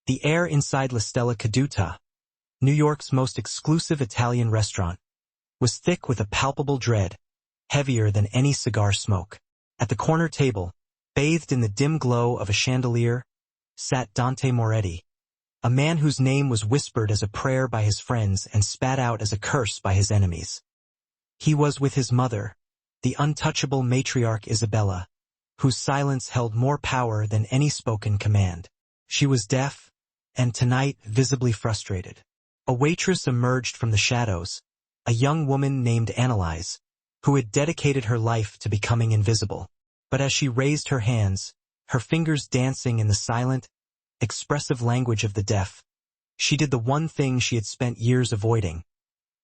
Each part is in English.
The air inside La Stella Caduta, New York's most exclusive Italian restaurant, was thick with a palpable dread, heavier than any cigar smoke. At the corner table, bathed in the dim glow of a chandelier, sat Dante Moretti, a man whose name was whispered as a prayer by his friends and spat out as a curse by his enemies. He was with his mother, the untouchable matriarch Isabella, whose silence held more power than any spoken command. She was deaf, and tonight visibly frustrated. A waitress emerged from the shadows, a young woman named Annalise, who had dedicated her life to becoming invisible. But as she raised her hands, her fingers dancing in the silent, expressive language of the deaf, she did the one thing she had spent years avoiding.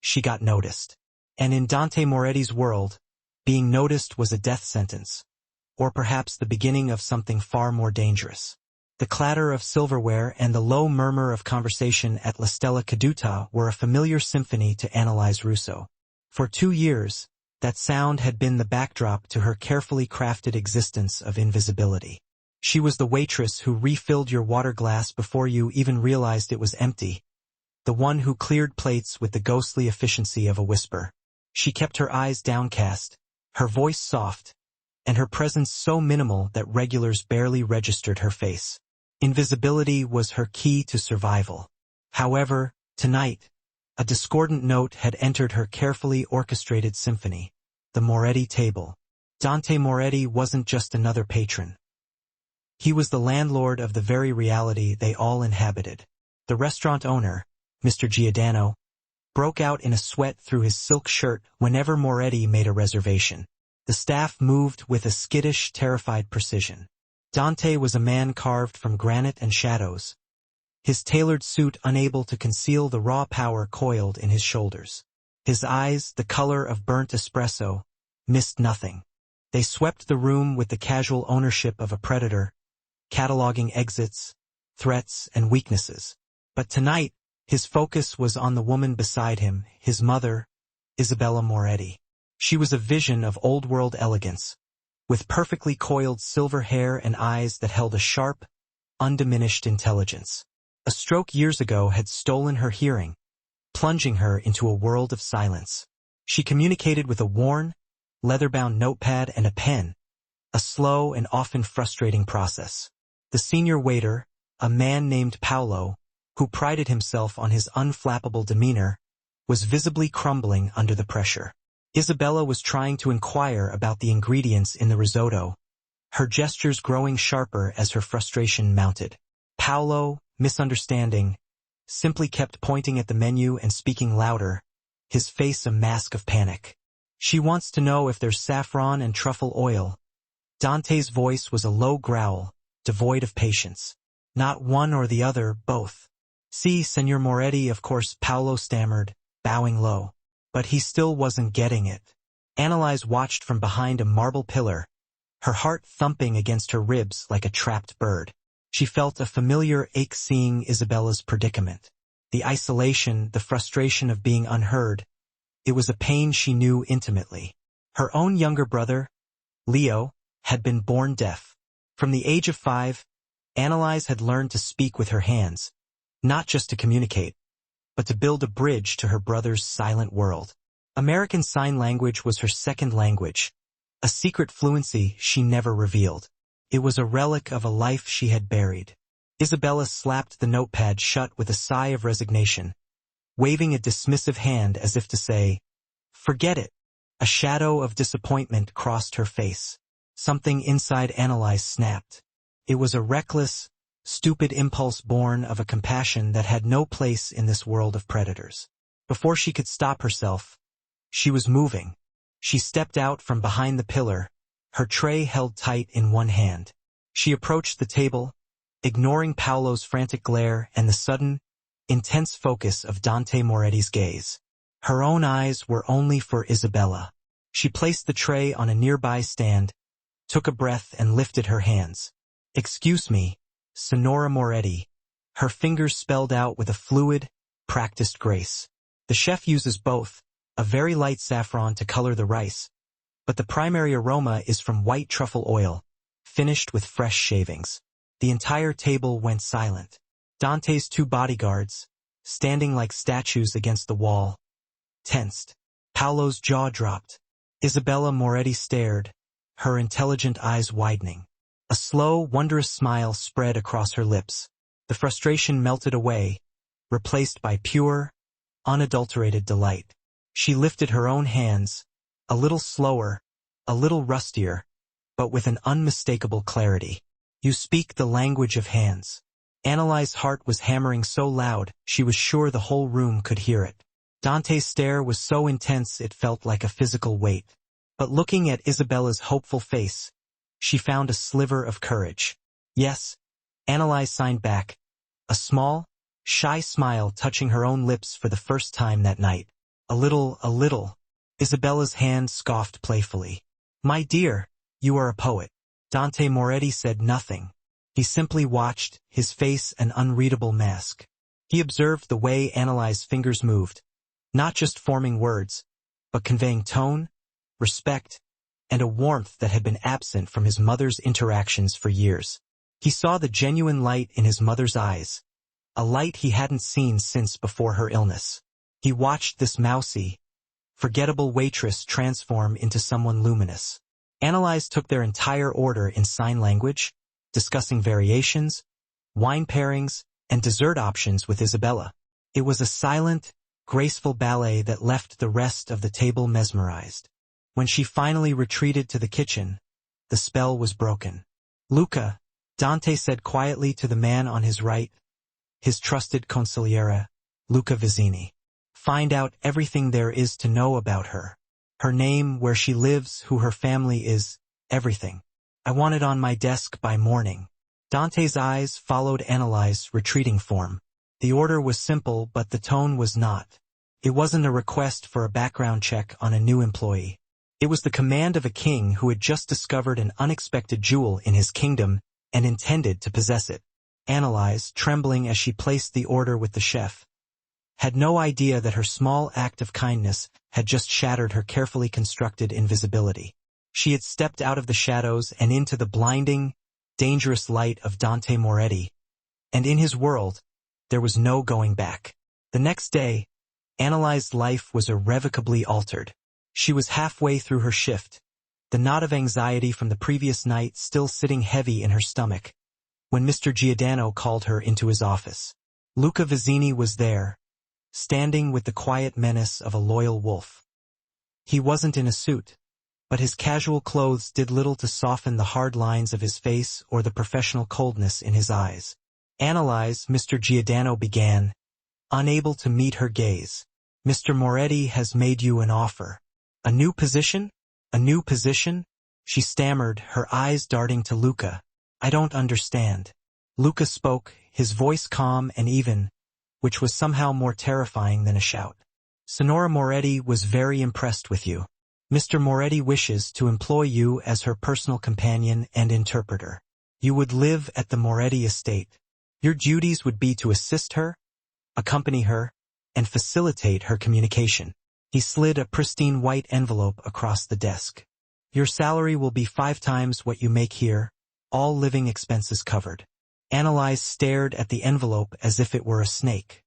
She got noticed. And in Dante Moretti's world, being noticed was a death sentence, or perhaps the beginning of something far more dangerous. The clatter of silverware and the low murmur of conversation at La Stella Caduta were a familiar symphony to Annalise Russo. For 2 years, that sound had been the backdrop to her carefully crafted existence of invisibility. She was the waitress who refilled your water glass before you even realized it was empty, the one who cleared plates with the ghostly efficiency of a whisper. She kept her eyes downcast, her voice soft, and her presence so minimal that regulars barely registered her face. Invisibility was her key to survival. However, tonight, a discordant note had entered her carefully orchestrated symphony, the Moretti table. Dante Moretti wasn't just another patron. He was the landlord of the very reality they all inhabited. The restaurant owner, Mr. Giordano, broke out in a sweat through his silk shirt whenever Moretti made a reservation. The staff moved with a skittish, terrified precision. Dante was a man carved from granite and shadows, his tailored suit unable to conceal the raw power coiled in his shoulders. His eyes, the color of burnt espresso, missed nothing. They swept the room with the casual ownership of a predator, cataloging exits, threats, and weaknesses. But tonight, his focus was on the woman beside him, his mother, Isabella Moretti. She was a vision of old-world elegance, with perfectly coiled silver hair and eyes that held a sharp, undiminished intelligence. A stroke years ago had stolen her hearing, plunging her into a world of silence. She communicated with a worn, leather-bound notepad and a pen, a slow and often frustrating process. The senior waiter, a man named Paolo, who prided himself on his unflappable demeanor, was visibly crumbling under the pressure. Isabella was trying to inquire about the ingredients in the risotto, her gestures growing sharper as her frustration mounted. Paolo, misunderstanding, simply kept pointing at the menu and speaking louder, his face a mask of panic. She wants to know if there's saffron and truffle oil. Dante's voice was a low growl, devoid of patience. Not one or the other, both. Si, Senor Moretti, of course, Paolo stammered, bowing low. But he still wasn't getting it. Annalise watched from behind a marble pillar, her heart thumping against her ribs like a trapped bird. She felt a familiar ache seeing Isabella's predicament. The isolation, the frustration of being unheard. It was a pain she knew intimately. Her own younger brother, Leo, had been born deaf. From the age of 5, Annalise had learned to speak with her hands, not just to communicate, but to build a bridge to her brother's silent world. American Sign Language was her second language, a secret fluency she never revealed. It was a relic of a life she had buried. Isabella slapped the notepad shut with a sigh of resignation, waving a dismissive hand as if to say, "Forget it." A shadow of disappointment crossed her face. Something inside Annalise snapped. It was a reckless, stupid impulse born of a compassion that had no place in this world of predators. Before she could stop herself, she was moving. She stepped out from behind the pillar, her tray held tight in one hand. She approached the table, ignoring Paolo's frantic glare and the sudden, intense focus of Dante Moretti's gaze. Her own eyes were only for Isabella. She placed the tray on a nearby stand, took a breath and lifted her hands. "Excuse me, Signora Moretti." Her fingers spelled out with a fluid, practiced grace. The chef uses both, a very light saffron to color the rice, but the primary aroma is from white truffle oil, finished with fresh shavings. The entire table went silent. Dante's two bodyguards, standing like statues against the wall, tensed. Paolo's jaw dropped. Isabella Moretti stared, her intelligent eyes widening. A slow, wondrous smile spread across her lips. The frustration melted away, replaced by pure, unadulterated delight. She lifted her own hands, a little slower, a little rustier, but with an unmistakable clarity. You speak the language of hands. Annalise's heart was hammering so loud, she was sure the whole room could hear it. Dante's stare was so intense it felt like a physical weight. But looking at Isabella's hopeful face, she found a sliver of courage. Yes, Annalise signed back, a small, shy smile touching her own lips for the first time that night. A little. Isabella's hand scoffed playfully. My dear, you are a poet. Dante Moretti said nothing. He simply watched, his face an unreadable mask. He observed the way Annalise's fingers moved, not just forming words, but conveying tone, respect, and a warmth that had been absent from his mother's interactions for years. He saw the genuine light in his mother's eyes, a light he hadn't seen since before her illness. He watched this mousy, forgettable waitress transform into someone luminous. Annalise took their entire order in sign language, discussing variations, wine pairings, and dessert options with Isabella. It was a silent, graceful ballet that left the rest of the table mesmerized. When she finally retreated to the kitchen, the spell was broken. Luca, Dante said quietly to the man on his right, his trusted consigliere, Luca Vizzini. Find out everything there is to know about her. Her name, where she lives, who her family is, everything. I want it on my desk by morning. Dante's eyes followed Annalise's retreating form. The order was simple, but the tone was not. It wasn't a request for a background check on a new employee. It was the command of a king who had just discovered an unexpected jewel in his kingdom and intended to possess it. Annalise, trembling as she placed the order with the chef, had no idea that her small act of kindness had just shattered her carefully constructed invisibility. She had stepped out of the shadows and into the blinding, dangerous light of Dante Moretti, and in his world, there was no going back. The next day, Annalise's life was irrevocably altered. She was halfway through her shift, the knot of anxiety from the previous night still sitting heavy in her stomach, when Mr. Giordano called her into his office. Luca Vizzini was there, standing with the quiet menace of a loyal wolf. He wasn't in a suit, but his casual clothes did little to soften the hard lines of his face or the professional coldness in his eyes. Annalise, Mr. Giordano began, unable to meet her gaze. Mr. Moretti has made you an offer. A new position? A new position? She stammered, her eyes darting to Luca. I don't understand. Luca spoke, his voice calm and even, which was somehow more terrifying than a shout. Signora Moretti was very impressed with you. Mr. Moretti wishes to employ you as her personal companion and interpreter. You would live at the Moretti estate. Your duties would be to assist her, accompany her, and facilitate her communication. He slid a pristine white envelope across the desk. Your salary will be 5 times what you make here, all living expenses covered. Annalise stared at the envelope as if it were a snake.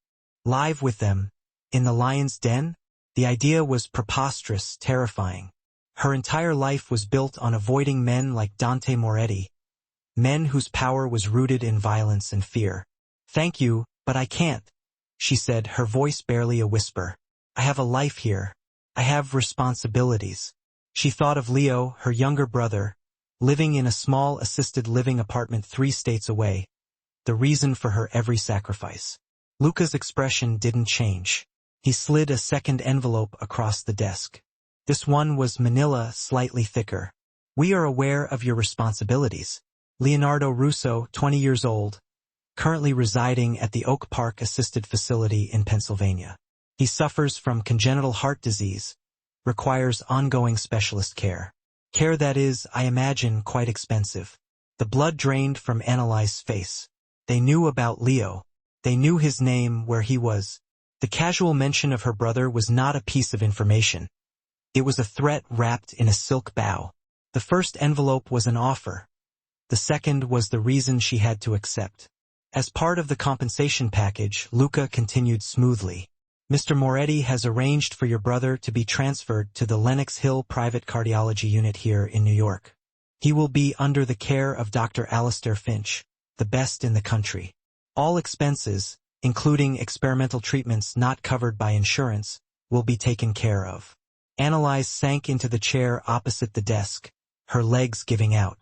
Live with them, in the lion's den? The idea was preposterous, terrifying. Her entire life was built on avoiding men like Dante Moretti, men whose power was rooted in violence and fear. Thank you, but I can't, she said, her voice barely a whisper. I have a life here. I have responsibilities. She thought of Leo, her younger brother, living in a small assisted living apartment 3 states away, the reason for her every sacrifice. Luca's expression didn't change. He slid a second envelope across the desk. This one was manila, slightly thicker. We are aware of your responsibilities. Leonardo Russo, 20 years old, currently residing at the Oak Park Assisted Facility in Pennsylvania. He suffers from congenital heart disease, requires ongoing specialist care. Care that is, I imagine, quite expensive. The blood drained from Annalise's face. They knew about Leo. They knew his name, where he was. The casual mention of her brother was not a piece of information. It was a threat wrapped in a silk bow. The first envelope was an offer. The second was the reason she had to accept. As part of the compensation package, Luca continued smoothly. Mr. Moretti has arranged for your brother to be transferred to the Lenox Hill Private Cardiology Unit here in New York. He will be under the care of Dr. Alistair Finch, the best in the country. All expenses, including experimental treatments not covered by insurance, will be taken care of. Annalise sank into the chair opposite the desk, her legs giving out.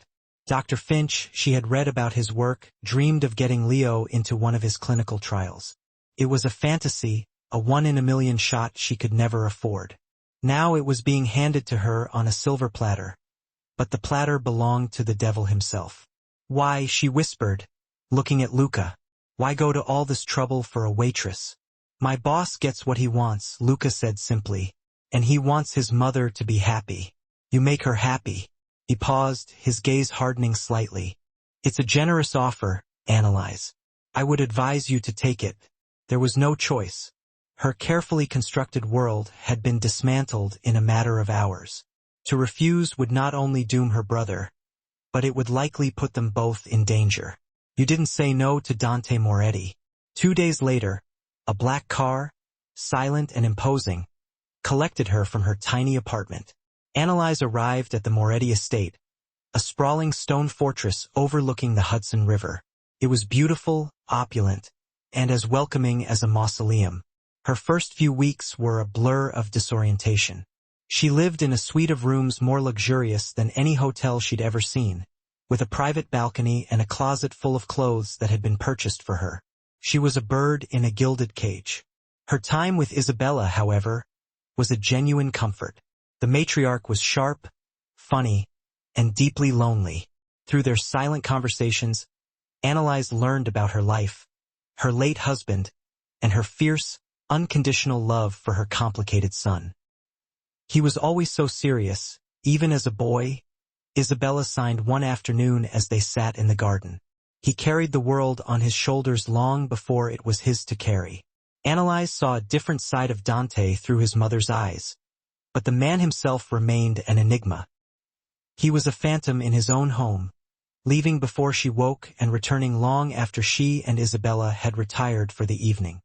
Dr. Finch, she had read about his work, dreamed of getting Leo into one of his clinical trials. It was a fantasy, a one-in-a-million shot she could never afford. Now it was being handed to her on a silver platter. But the platter belonged to the devil himself. Why, she whispered, looking at Luca. Why go to all this trouble for a waitress? My boss gets what he wants, Luca said simply, and he wants his mother to be happy. You make her happy. He paused, his gaze hardening slightly. It's a generous offer, Annalise. I would advise you to take it. There was no choice. Her carefully constructed world had been dismantled in a matter of hours. To refuse would not only doom her brother, but it would likely put them both in danger. You didn't say no to Dante Moretti. 2 days later, a black car, silent and imposing, collected her from her tiny apartment. Annalise arrived at the Moretti estate, a sprawling stone fortress overlooking the Hudson River. It was beautiful, opulent, and as welcoming as a mausoleum. Her first few weeks were a blur of disorientation. She lived in a suite of rooms more luxurious than any hotel she'd ever seen, with a private balcony and a closet full of clothes that had been purchased for her. She was a bird in a gilded cage. Her time with Isabella, however, was a genuine comfort. The matriarch was sharp, funny, and deeply lonely. Through their silent conversations, Annalise learned about her life, her late husband, and her fierce, unconditional love for her complicated son. He was always so serious, even as a boy, Isabella signed one afternoon as they sat in the garden. He carried the world on his shoulders long before it was his to carry. Annalise saw a different side of Dante through his mother's eyes, but the man himself remained an enigma. He was a phantom in his own home, leaving before she woke and returning long after she and Isabella had retired for the evening.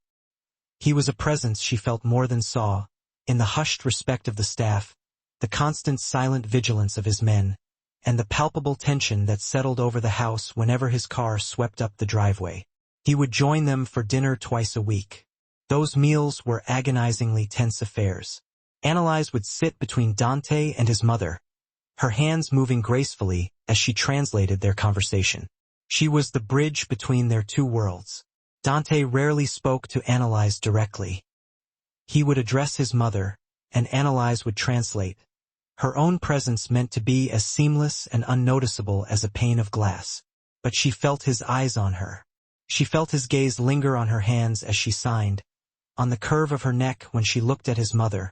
He was a presence she felt more than saw, in the hushed respect of the staff, the constant silent vigilance of his men, and the palpable tension that settled over the house whenever his car swept up the driveway. He would join them for dinner twice a week. Those meals were agonizingly tense affairs. Annalise would sit between Dante and his mother, her hands moving gracefully as she translated their conversation. She was the bridge between their two worlds. Dante rarely spoke to Annalise directly. He would address his mother, and Annalise would translate. Her own presence meant to be as seamless and unnoticeable as a pane of glass. But she felt his eyes on her. She felt his gaze linger on her hands as she signed, on the curve of her neck when she looked at his mother,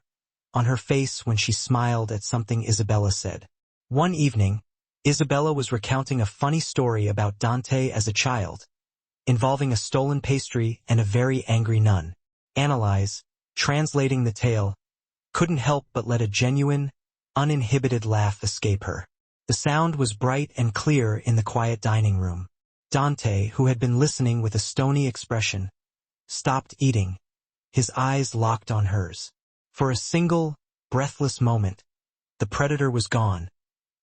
on her face when she smiled at something Isabella said. One evening, Isabella was recounting a funny story about Dante as a child, involving a stolen pastry and a very angry nun. Annalise, translating the tale, couldn't help but let a genuine, uninhibited laugh escape her. The sound was bright and clear in the quiet dining room. Dante, who had been listening with a stony expression, stopped eating, his eyes locked on hers. For a single, breathless moment, the predator was gone,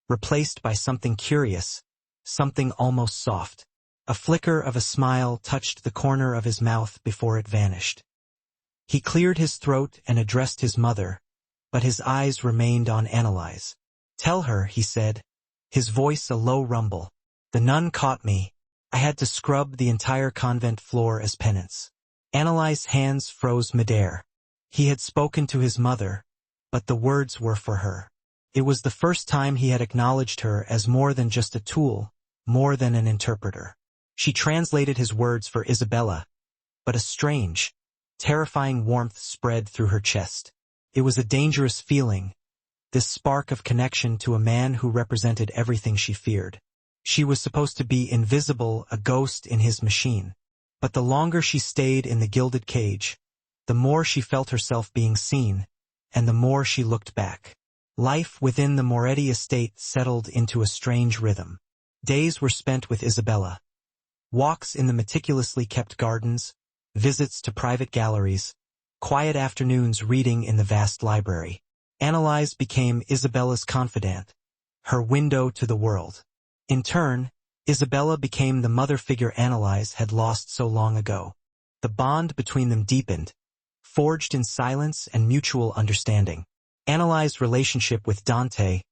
replaced by something curious, something almost soft. A flicker of a smile touched the corner of his mouth before it vanished. He cleared his throat and addressed his mother, but his eyes remained on Annalise. Tell her, he said, his voice a low rumble. The nun caught me. I had to scrub the entire convent floor as penance. Annalise's hands froze midair. He had spoken to his mother, but the words were for her. It was the first time he had acknowledged her as more than just a tool, more than an interpreter. She translated his words for Isabella, but a strange, terrifying warmth spread through her chest. It was a dangerous feeling, this spark of connection to a man who represented everything she feared. She was supposed to be invisible, a ghost in his machine. But the longer she stayed in the gilded cage, the more she felt herself being seen, and the more she looked back. Life within the Moretti estate settled into a strange rhythm. Days were spent with Isabella, Walks in the meticulously kept gardens, visits to private galleries, quiet afternoons reading in the vast library. Annalise became Isabella's confidant, her window to the world. In turn, Isabella became the mother figure Annalise had lost so long ago. The bond between them deepened, forged in silence and mutual understanding. Annalise's relationship with Dante,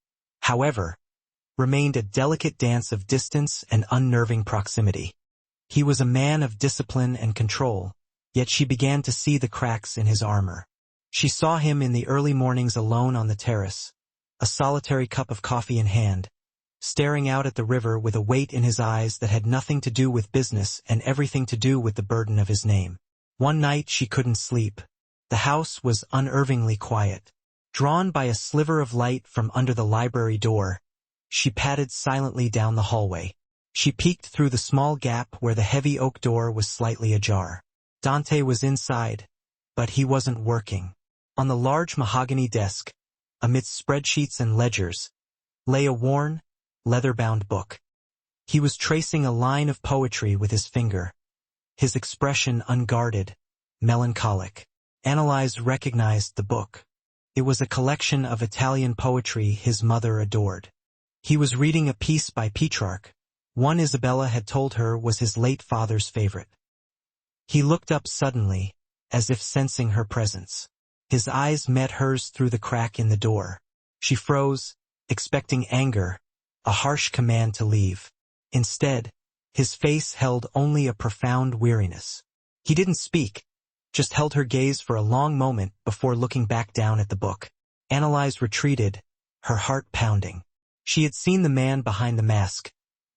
however, remained a delicate dance of distance and unnerving proximity. He was a man of discipline and control, yet she began to see the cracks in his armor. She saw him in the early mornings alone on the terrace, a solitary cup of coffee in hand, staring out at the river with a weight in his eyes that had nothing to do with business and everything to do with the burden of his name. One night she couldn't sleep. The house was unnervingly quiet. Drawn by a sliver of light from under the library door, she padded silently down the hallway. She peeked through the small gap where the heavy oak door was slightly ajar. Dante was inside, but he wasn't working. On the large mahogany desk, amidst spreadsheets and ledgers, lay a worn, leather-bound book. He was tracing a line of poetry with his finger, his expression unguarded, melancholic. Annalise recognized the book. It was a collection of Italian poetry his mother adored. He was reading a piece by Petrarch, one Isabella had told her was his late father's favorite. He looked up suddenly, as if sensing her presence. His eyes met hers through the crack in the door. She froze, expecting anger, a harsh command to leave. Instead, his face held only a profound weariness. He didn't speak, just held her gaze for a long moment before looking back down at the book. Annalise retreated, her heart pounding. She had seen the man behind the mask,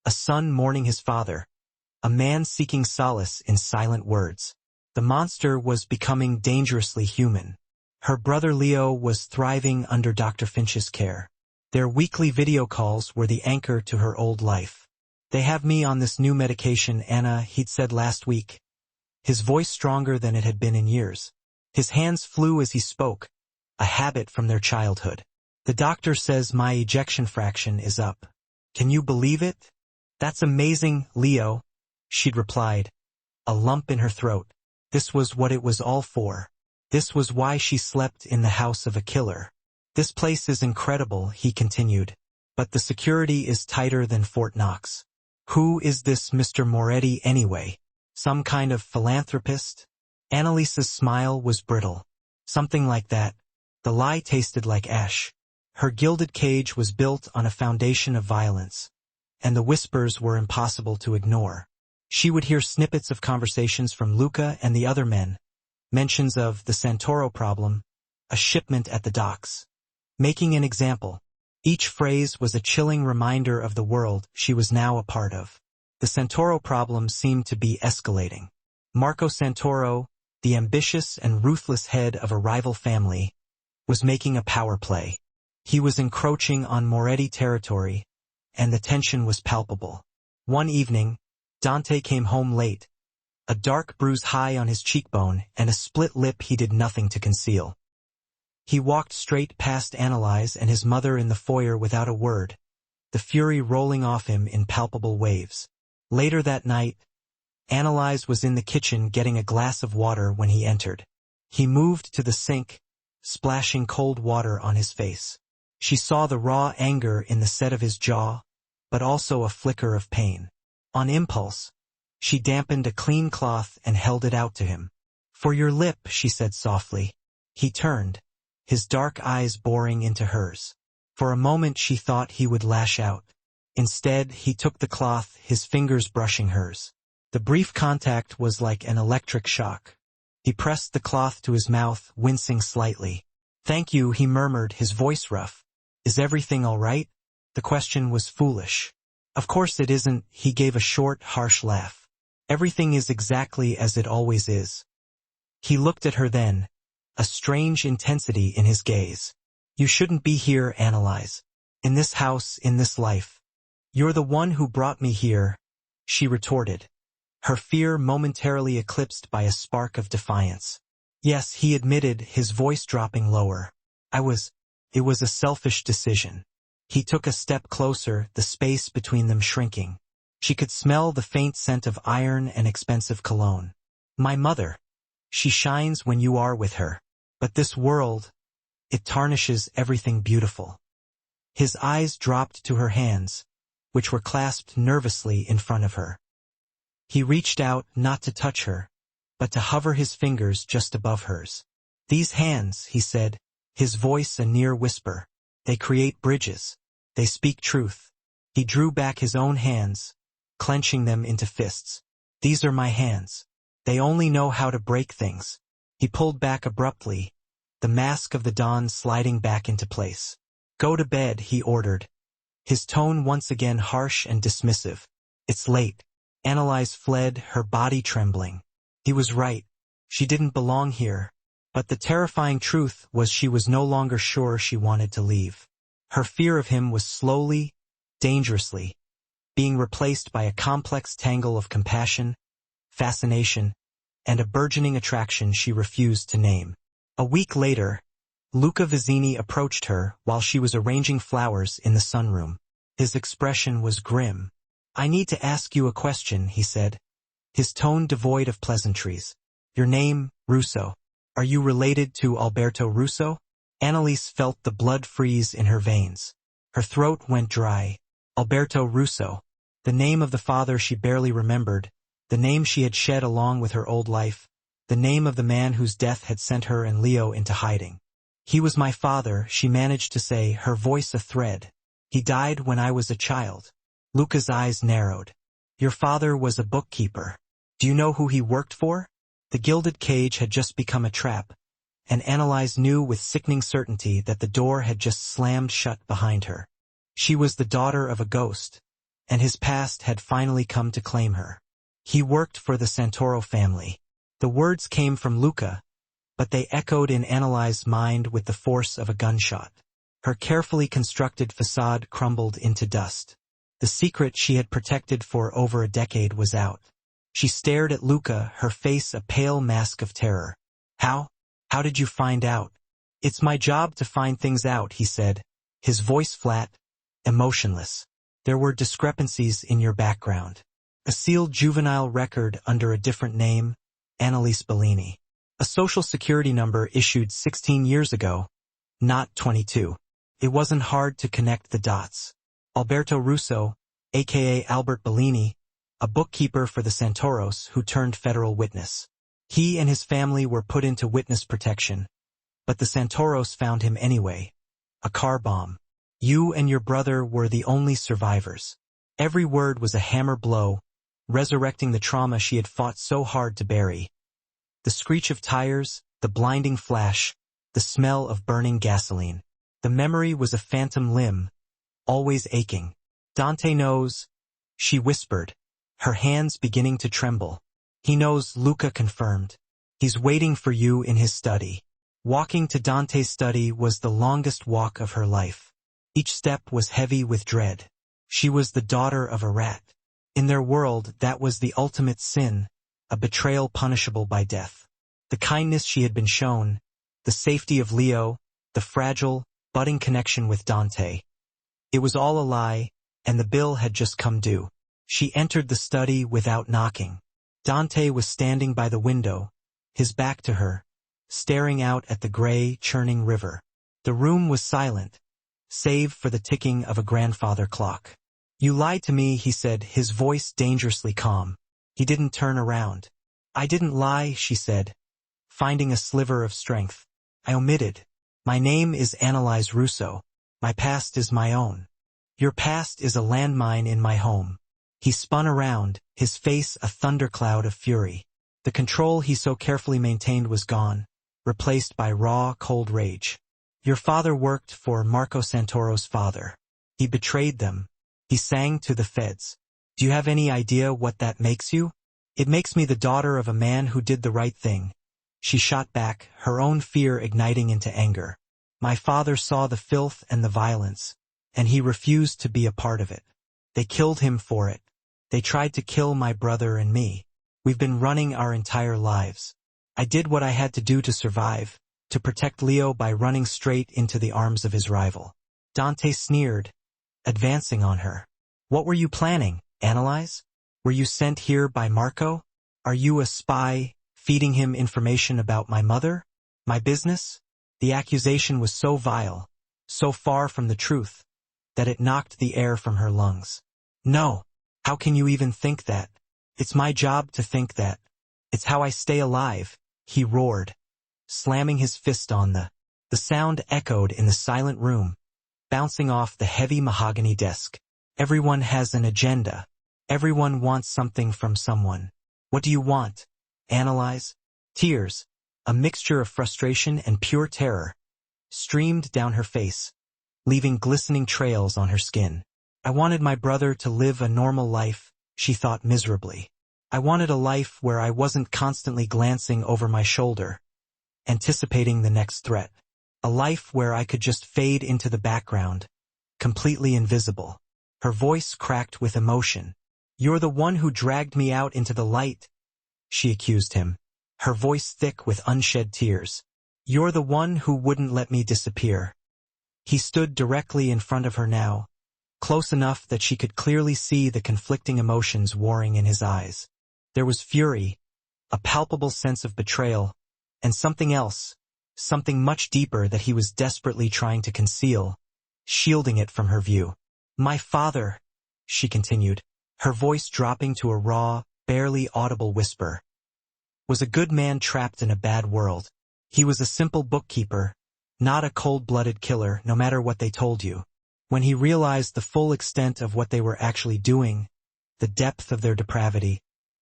a son mourning his father, a man seeking solace in silent words. The monster was becoming dangerously human. Her brother Leo was thriving under Dr. Finch's care. Their weekly video calls were the anchor to her old life. "They have me on this new medication, Anna," he'd said last week, his voice stronger than it had been in years. His hands flew as he spoke, a habit from their childhood. "The doctor says my ejection fraction is up. Can you believe it?" "That's amazing, Leo," she'd replied, a lump in her throat. This was what it was all for. This was why she slept in the house of a killer. "This place is incredible," he continued, "but the security is tighter than Fort Knox. Who is this Mr. Moretti anyway? Some kind of philanthropist?" Annalise's smile was brittle. "Something like that." The lie tasted like ash. Her gilded cage was built on a foundation of violence, and the whispers were impossible to ignore. She would hear snippets of conversations from Luca and the other men, mentions of the Santoro problem, a shipment at the docks. Making an example. Each phrase was a chilling reminder of the world she was now a part of. The Santoro problem seemed to be escalating. Marco Santoro, the ambitious and ruthless head of a rival family, was making a power play. He was encroaching on Moretti territory, and the tension was palpable. One evening, Dante came home late, a dark bruise high on his cheekbone and a split lip he did nothing to conceal. He walked straight past Annalise and his mother in the foyer without a word, the fury rolling off him in palpable waves. Later that night, Annalise was in the kitchen getting a glass of water when he entered. He moved to the sink, splashing cold water on his face. She saw the raw anger in the set of his jaw, but also a flicker of pain. On impulse, she dampened a clean cloth and held it out to him. "For your lip," she said softly. He turned, his dark eyes boring into hers. For a moment she thought he would lash out. Instead, he took the cloth, his fingers brushing hers. The brief contact was like an electric shock. He pressed the cloth to his mouth, wincing slightly. "Thank you," he murmured, his voice rough. "Is everything all right?" The question was foolish. "Of course it isn't," he gave a short, harsh laugh. "Everything is exactly as it always is." He looked at her then, a strange intensity in his gaze. "You shouldn't be here, Annalise. In this house, in this life. You're the one who brought me here," she retorted, her fear momentarily eclipsed by a spark of defiance. "Yes," he admitted, his voice dropping lower. It was a selfish decision." He took a step closer, the space between them shrinking. She could smell the faint scent of iron and expensive cologne. My mother. She shines when you are with her. But this world, it tarnishes everything beautiful. His eyes dropped to her hands, which were clasped nervously in front of her. He reached out not to touch her, but to hover his fingers just above hers. These hands, he said, his voice a near whisper. They create bridges. They speak truth. He drew back his own hands, clenching them into fists. These are my hands. They only know how to break things. He pulled back abruptly, the mask of the dawn sliding back into place. Go to bed, he ordered, his tone once again harsh and dismissive. It's late. Annalise fled, her body trembling. He was right. She didn't belong here. But the terrifying truth was she was no longer sure she wanted to leave. Her fear of him was slowly, dangerously, being replaced by a complex tangle of compassion, fascination, and a burgeoning attraction she refused to name. A week later, Luca Vizzini approached her while she was arranging flowers in the sunroom. His expression was grim. I need to ask you a question, he said, his tone devoid of pleasantries. Your name, Russo. Are you related to Alberto Russo? Annalise felt the blood freeze in her veins. Her throat went dry. Alberto Russo. The name of the father she barely remembered, the name she had shed along with her old life, the name of the man whose death had sent her and Leo into hiding. He was my father, she managed to say, her voice a thread. He died when I was a child. Luca's eyes narrowed. Your father was a bookkeeper. Do you know who he worked for? The gilded cage had just become a trap, and Annalise knew with sickening certainty that the door had just slammed shut behind her. She was the daughter of a ghost, and his past had finally come to claim her. He worked for the Santoro family. The words came from Luca, but they echoed in Annalise's mind with the force of a gunshot. Her carefully constructed facade crumbled into dust. The secret she had protected for over a decade was out. She stared at Luca, her face a pale mask of terror. How did you find out? It's my job to find things out, he said, his voice flat, emotionless. There were discrepancies in your background. A sealed juvenile record under a different name, Annalise Bellini. A social security number issued 16 years ago, not 22. It wasn't hard to connect the dots. Alberto Russo, aka Albert Bellini, a bookkeeper for the Santoros who turned federal witness. He and his family were put into witness protection, but the Santoros found him anyway. A car bomb. You and your brother were the only survivors. Every word was a hammer blow, resurrecting the trauma she had fought so hard to bury. The screech of tires, the blinding flash, the smell of burning gasoline. The memory was a phantom limb, always aching. Dante knows, she whispered, her hands beginning to tremble. He knows, Luca confirmed. He's waiting for you in his study. Walking to Dante's study was the longest walk of her life. Each step was heavy with dread. She was the daughter of a rat. In their world, that was the ultimate sin, a betrayal punishable by death. The kindness she had been shown, the safety of Leo, the fragile, budding connection with Dante. It was all a lie, and the bill had just come due. She entered the study without knocking. Dante was standing by the window, his back to her, staring out at the gray, churning river. The room was silent, save for the ticking of a grandfather clock. You lied to me, he said, his voice dangerously calm. He didn't turn around. I didn't lie, she said, finding a sliver of strength. I omitted. My name is Annalise Russo. My past is my own. Your past is a landmine in my home. He spun around, his face a thundercloud of fury. The control he so carefully maintained was gone, replaced by raw, cold rage. Your father worked for Marco Santoro's father. He betrayed them. He sang to the feds. Do you have any idea what that makes you? It makes me the daughter of a man who did the right thing. She shot back, her own fear igniting into anger. My father saw the filth and the violence, and he refused to be a part of it. They killed him for it. They tried to kill my brother and me. We've been running our entire lives. I did what I had to do to survive, to protect Leo by running straight into the arms of his rival. Dante sneered, advancing on her. What were you planning? Analyze? Were you sent here by Marco? Are you a spy, feeding him information about my mother? My business? The accusation was so vile, so far from the truth, that it knocked the air from her lungs. No, how can you even think that? It's my job to think that. It's how I stay alive, he roared, slamming his fist on the sound echoed in the silent room, bouncing off the heavy mahogany desk. Everyone has an agenda. Everyone wants something from someone. What do you want? Analyze? Tears, a mixture of frustration and pure terror, streamed down her face, leaving glistening trails on her skin. I wanted my brother to live a normal life, she thought miserably. I wanted a life where I wasn't constantly glancing over my shoulder, anticipating the next threat. A life where I could just fade into the background, completely invisible. Her voice cracked with emotion. You're the one who dragged me out into the light, she accused him, her voice thick with unshed tears. You're the one who wouldn't let me disappear. He stood directly in front of her now, close enough that she could clearly see the conflicting emotions warring in his eyes. There was fury, a palpable sense of betrayal, and something else, something much deeper that he was desperately trying to conceal, shielding it from her view. My father, she continued, her voice dropping to a raw, barely audible whisper, was a good man trapped in a bad world. He was a simple bookkeeper, not a cold-blooded killer, no matter what they told you. When he realized the full extent of what they were actually doing, the depth of their depravity,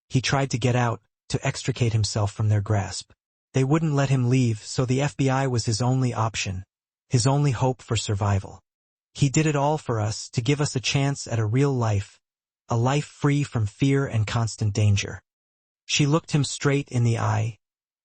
he tried to get out, to extricate himself from their grasp. They wouldn't let him leave, so the FBI was his only option, his only hope for survival. He did it all for us, to give us a chance at a real life, a life free from fear and constant danger. She looked him straight in the eye,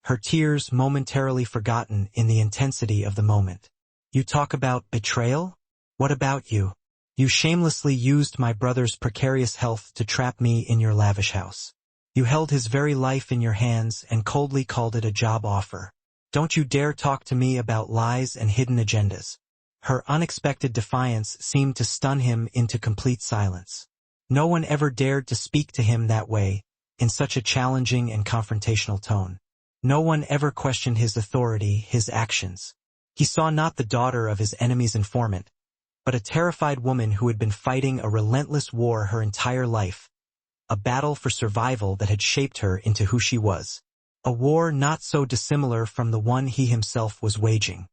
her tears momentarily forgotten in the intensity of the moment. You talk about betrayal? What about you? You shamelessly used my brother's precarious health to trap me in your lavish house. You held his very life in your hands and coldly called it a job offer. Don't you dare talk to me about lies and hidden agendas. Her unexpected defiance seemed to stun him into complete silence. No one ever dared to speak to him that way, in such a challenging and confrontational tone. No one ever questioned his authority, his actions. He saw not the daughter of his enemy's informant, but a terrified woman who had been fighting a relentless war her entire life, a battle for survival that had shaped her into who she was. A war not so dissimilar from the one he himself was waging.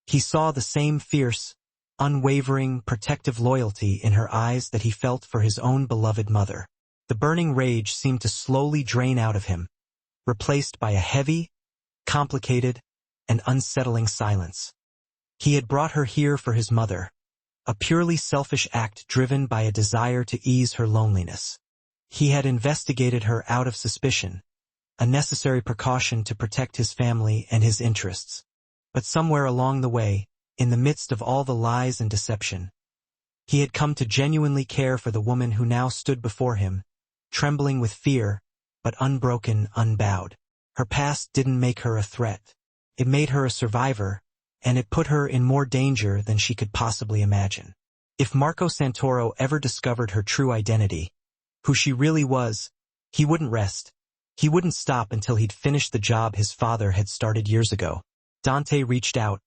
He saw the same fierce, unwavering, protective loyalty in her eyes that he felt for his own beloved mother. The burning rage seemed to slowly drain out of him, replaced by a heavy, complicated, and unsettling silence. He had brought her here for his mother, a purely selfish act driven by a desire to ease her loneliness. He had investigated her out of suspicion, a necessary precaution to protect his family and his interests. But somewhere along the way, in the midst of all the lies and deception, he had come to genuinely care for the woman who now stood before him, trembling with fear, but unbroken, unbowed. Her past didn't make her a threat. It made her a survivor, and it put her in more danger than she could possibly imagine. If Marco Santoro ever discovered her true identity, who she really was, he wouldn't rest. He wouldn't stop until he'd finished the job his father had started years ago. Dante reached out,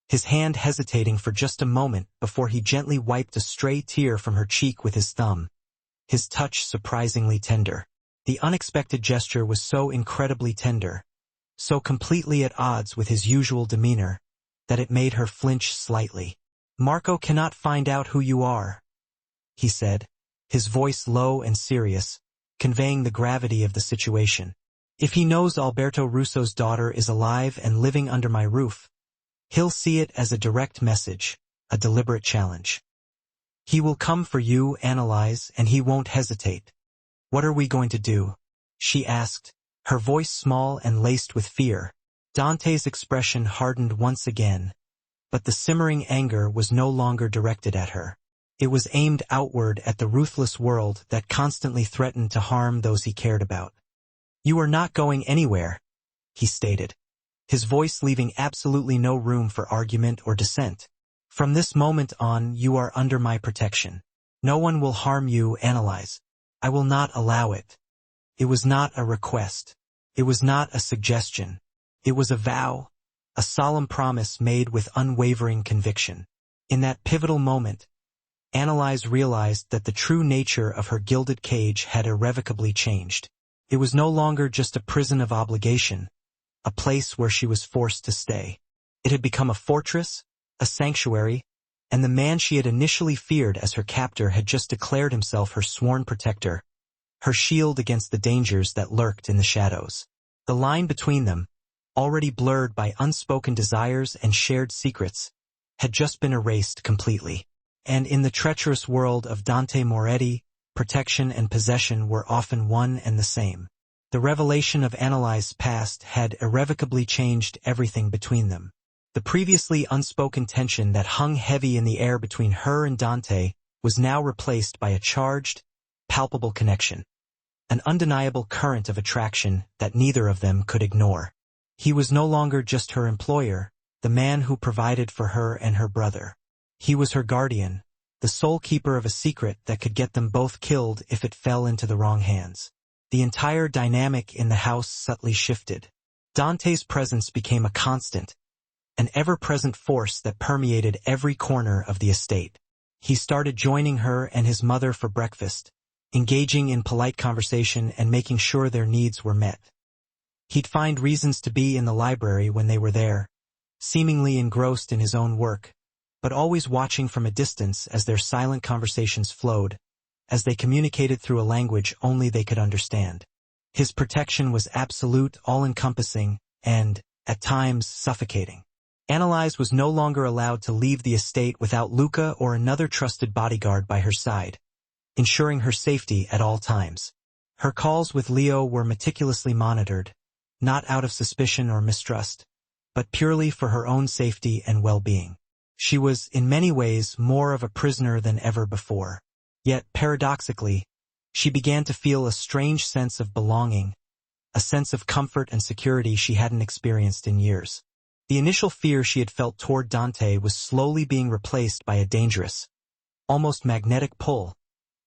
his hand hesitating for just a moment before he gently wiped a stray tear from her cheek with his thumb, his touch surprisingly tender. The unexpected gesture was so incredibly tender, so completely at odds with his usual demeanor, that it made her flinch slightly. Marco cannot find out who you are, he said, his voice low and serious, conveying the gravity of the situation. If he knows Alberto Russo's daughter is alive and living under my roof, he'll see it as a direct message, a deliberate challenge. He will come for you, Analyze, and he won't hesitate. What are we going to do? She asked, her voice small and laced with fear. Dante's expression hardened once again, but the simmering anger was no longer directed at her. It was aimed outward at the ruthless world that constantly threatened to harm those he cared about. You are not going anywhere, he stated, his voice leaving absolutely no room for argument or dissent. From this moment on, you are under my protection. No one will harm you, Analyze. I will not allow it. It was not a request. It was not a suggestion. It was a vow, a solemn promise made with unwavering conviction. In that pivotal moment, Annalise realized that the true nature of her gilded cage had irrevocably changed. It was no longer just a prison of obligation, a place where she was forced to stay. It had become a fortress, a sanctuary, and the man she had initially feared as her captor had just declared himself her sworn protector, her shield against the dangers that lurked in the shadows. The line between them, already blurred by unspoken desires and shared secrets, had just been erased completely. And in the treacherous world of Dante Moretti, protection and possession were often one and the same. The revelation of Annalise's past had irrevocably changed everything between them. The previously unspoken tension that hung heavy in the air between her and Dante was now replaced by a charged, palpable connection, an undeniable current of attraction that neither of them could ignore. He was no longer just her employer, the man who provided for her and her brother. He was her guardian, the sole keeper of a secret that could get them both killed if it fell into the wrong hands. The entire dynamic in the house subtly shifted. Dante's presence became a constant, an ever-present force that permeated every corner of the estate. He started joining her and his mother for breakfast, engaging in polite conversation and making sure their needs were met. He'd find reasons to be in the library when they were there, seemingly engrossed in his own work, but always watching from a distance as their silent conversations flowed, as they communicated through a language only they could understand. His protection was absolute, all-encompassing, and, at times, suffocating. Annalise was no longer allowed to leave the estate without Luca or another trusted bodyguard by her side, ensuring her safety at all times. Her calls with Leo were meticulously monitored, not out of suspicion or mistrust, but purely for her own safety and well-being. She was, in many ways, more of a prisoner than ever before. Yet, paradoxically, she began to feel a strange sense of belonging, a sense of comfort and security she hadn't experienced in years. The initial fear she had felt toward Dante was slowly being replaced by a dangerous, almost magnetic pull,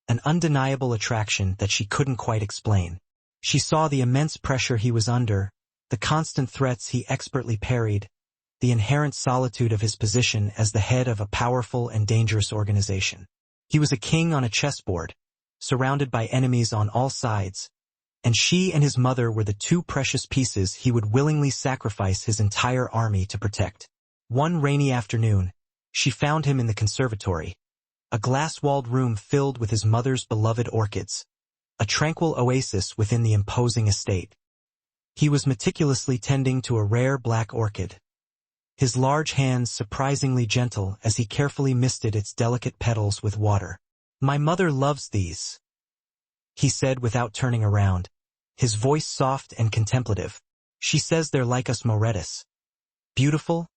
an undeniable attraction that she couldn't quite explain. She saw the immense pressure he was under, the constant threats he expertly parried, the inherent solitude of his position as the head of a powerful and dangerous organization. He was a king on a chessboard, surrounded by enemies on all sides, and she and his mother were the two precious pieces he would willingly sacrifice his entire army to protect. One rainy afternoon, she found him in the conservatory, a glass-walled room filled with his mother's beloved orchids, a tranquil oasis within the imposing estate. He was meticulously tending to a rare black orchid, his large hands surprisingly gentle as he carefully misted its delicate petals with water. "My mother loves these," he said without turning around, his voice soft and contemplative. "She says they're like us Morettis. Beautiful,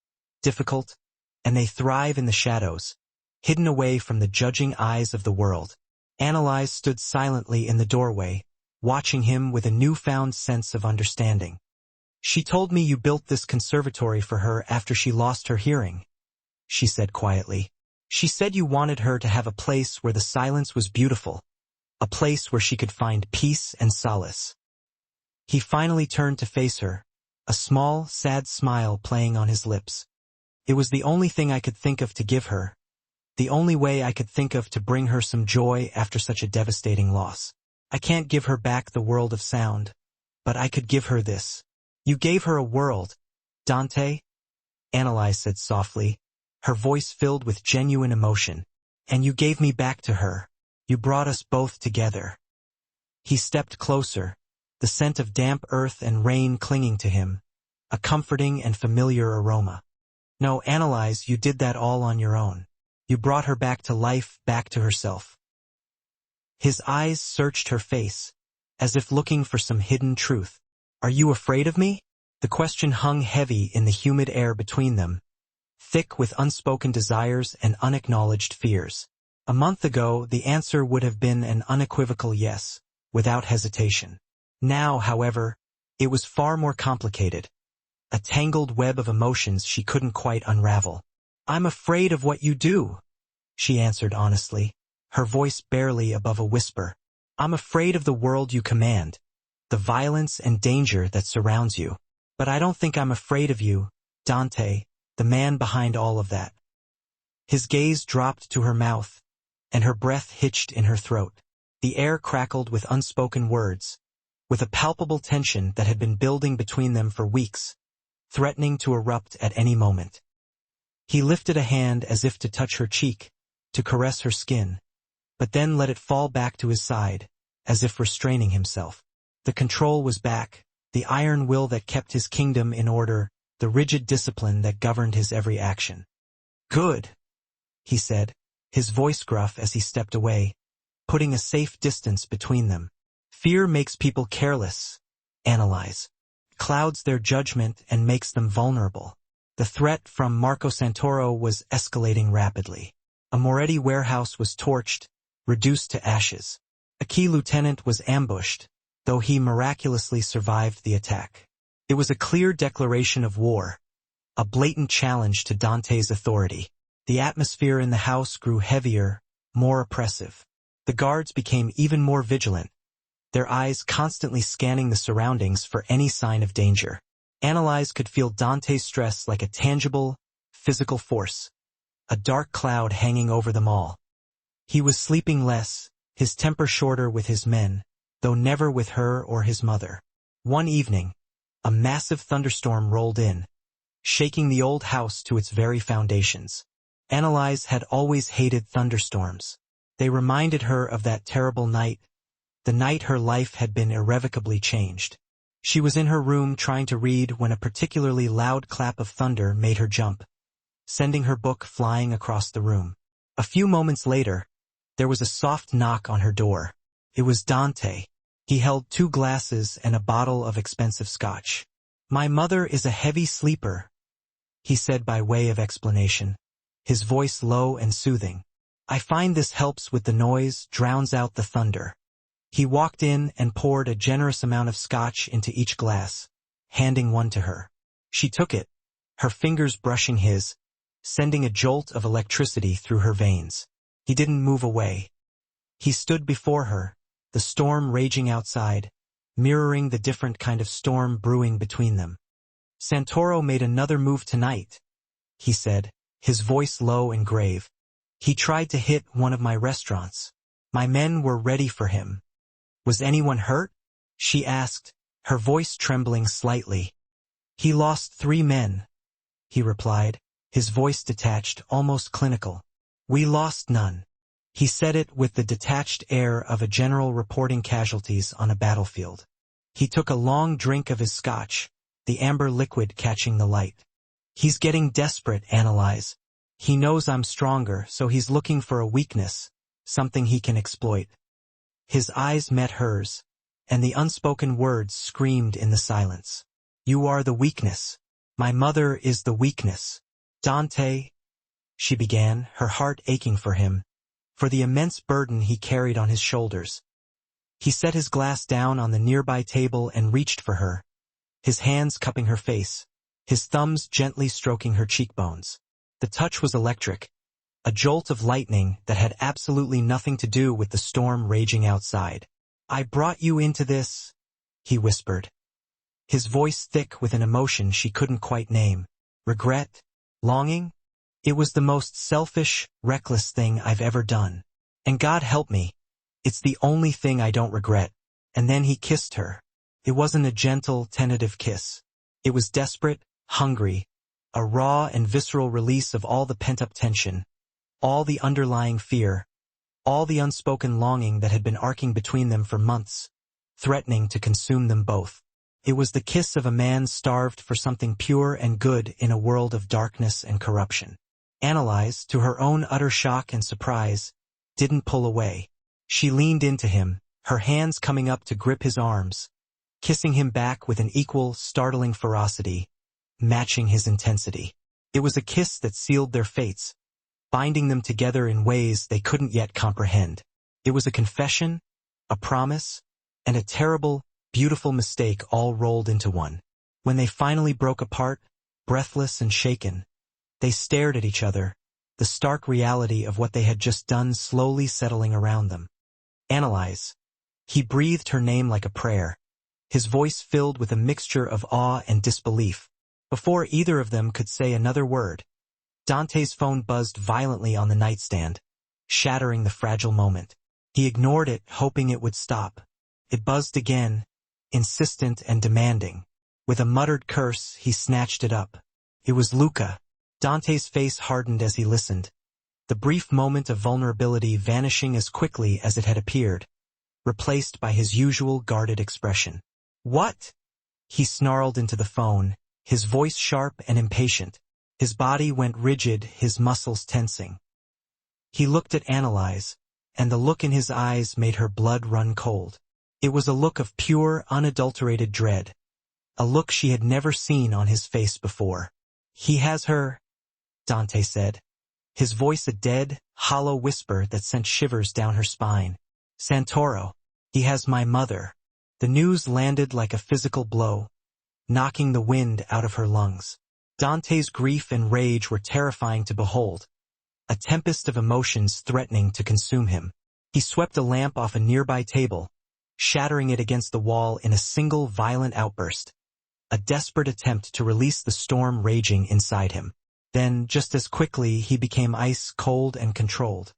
difficult, and they thrive in the shadows, hidden away from the judging eyes of the world." Annalise stood silently in the doorway, watching him with a newfound sense of understanding. "She told me you built this conservatory for her after she lost her hearing," she said quietly. "She said you wanted her to have a place where the silence was beautiful, a place where she could find peace and solace." He finally turned to face her, a small, sad smile playing on his lips. "It was the only thing I could think of to give her, the only way I could think of to bring her some joy after such a devastating loss. I can't give her back the world of sound, but I could give her this." "You gave her a world, Dante," Annalise said softly, her voice filled with genuine emotion. "And you gave me back to her. You brought us both together." He stepped closer, the scent of damp earth and rain clinging to him, a comforting and familiar aroma. "No, Annalise, you did that all on your own. You brought her back to life, back to herself." His eyes searched her face, as if looking for some hidden truth. "Are you afraid of me?" The question hung heavy in the humid air between them, thick with unspoken desires and unacknowledged fears. A month ago, the answer would have been an unequivocal yes, without hesitation. Now, however, it was far more complicated, a tangled web of emotions she couldn't quite unravel. "I'm afraid of what you do," she answered honestly, her voice barely above a whisper. I'm afraid of the world you command, the violence and danger that surrounds you. But I don't think I'm afraid of you, Dante, the man behind all of that. His gaze dropped to her mouth, and her breath hitched in her throat. The air crackled with unspoken words, with a palpable tension that had been building between them for weeks, threatening to erupt at any moment. He lifted a hand as if to touch her cheek, to caress her skin, but then let it fall back to his side, as if restraining himself. The control was back, the iron will that kept his kingdom in order, the rigid discipline that governed his every action. "Good," he said, his voice gruff as he stepped away, putting a safe distance between them. Fear makes people careless, analyze, clouds their judgment and makes them vulnerable. The threat from Marco Santoro was escalating rapidly. A Moretti warehouse was torched, reduced to ashes. A key lieutenant was ambushed, though he miraculously survived the attack. It was a clear declaration of war, a blatant challenge to Dante's authority. The atmosphere in the house grew heavier, more oppressive. The guards became even more vigilant, their eyes constantly scanning the surroundings for any sign of danger. Annalise could feel Dante's stress like a tangible, physical force, a dark cloud hanging over them all. He was sleeping less, his temper shorter with his men, though never with her or his mother. One evening, a massive thunderstorm rolled in, shaking the old house to its very foundations. Annalise had always hated thunderstorms. They reminded her of that terrible night, the night her life had been irrevocably changed. She was in her room trying to read when a particularly loud clap of thunder made her jump, sending her book flying across the room. A few moments later, there was a soft knock on her door. It was Dante. He held 2 glasses and a bottle of expensive scotch. "My mother is a heavy sleeper," he said by way of explanation, his voice low and soothing. "I find this helps with the noise, drowns out the thunder." He walked in and poured a generous amount of scotch into each glass, handing one to her. She took it, her fingers brushing his, sending a jolt of electricity through her veins. He didn't move away. He stood before her, the storm raging outside, mirroring the different kind of storm brewing between them. "Santoro made another move tonight," he said, his voice low and grave. "He tried to hit one of my restaurants. My men were ready for him." "Was anyone hurt?" she asked, her voice trembling slightly. "He lost 3 men," he replied, his voice detached, almost clinical. "We lost none." He said it with the detached air of a general reporting casualties on a battlefield. He took a long drink of his scotch, the amber liquid catching the light. "He's getting desperate, Annalise. He knows I'm stronger, so he's looking for a weakness, something he can exploit." His eyes met hers, and the unspoken words screamed in the silence. "You are the weakness. My mother is the weakness." "Dante," she began, her heart aching for him, for the immense burden he carried on his shoulders. He set his glass down on the nearby table and reached for her, his hands cupping her face, his thumbs gently stroking her cheekbones. The touch was electric, a jolt of lightning that had absolutely nothing to do with the storm raging outside. "I brought you into this," he whispered, his voice thick with an emotion she couldn't quite name. "Regret? Longing? It was the most selfish, reckless thing I've ever done. And God help me, it's the only thing I don't regret." And then he kissed her. It wasn't a gentle, tentative kiss. It was desperate, hungry, a raw and visceral release of all the pent-up tension, all the underlying fear, all the unspoken longing that had been arcing between them for months, threatening to consume them both. It was the kiss of a man starved for something pure and good in a world of darkness and corruption. Annalise, to her own utter shock and surprise, didn't pull away. She leaned into him, her hands coming up to grip his arms, kissing him back with an equal, startling ferocity, matching his intensity. It was a kiss that sealed their fates, binding them together in ways they couldn't yet comprehend. It was a confession, a promise, and a terrible, beautiful mistake all rolled into one. When they finally broke apart, breathless and shaken, they stared at each other, the stark reality of what they had just done slowly settling around them. "Annalise," He breathed her name like a prayer, his voice filled with a mixture of awe and disbelief. Before either of them could say another word, Dante's phone buzzed violently on the nightstand, shattering the fragile moment. He ignored it, hoping it would stop. It buzzed again, insistent and demanding. With a muttered curse, he snatched it up. It was Luca. Dante's face hardened as he listened, the brief moment of vulnerability vanishing as quickly as it had appeared, replaced by his usual guarded expression. "What?" He snarled into the phone, his voice sharp and impatient. His body went rigid, his muscles tensing. He looked at Annalise, and the look in his eyes made her blood run cold. It was a look of pure, unadulterated dread, a look she had never seen on his face before. "He has her," Dante said, his voice a dead, hollow whisper that sent shivers down her spine. "Santoro, he has my mother." The news landed like a physical blow, knocking the wind out of her lungs. Dante's grief and rage were terrifying to behold, a tempest of emotions threatening to consume him. He swept a lamp off a nearby table, shattering it against the wall in a single violent outburst, a desperate attempt to release the storm raging inside him. Then, just as quickly, he became ice-cold and controlled.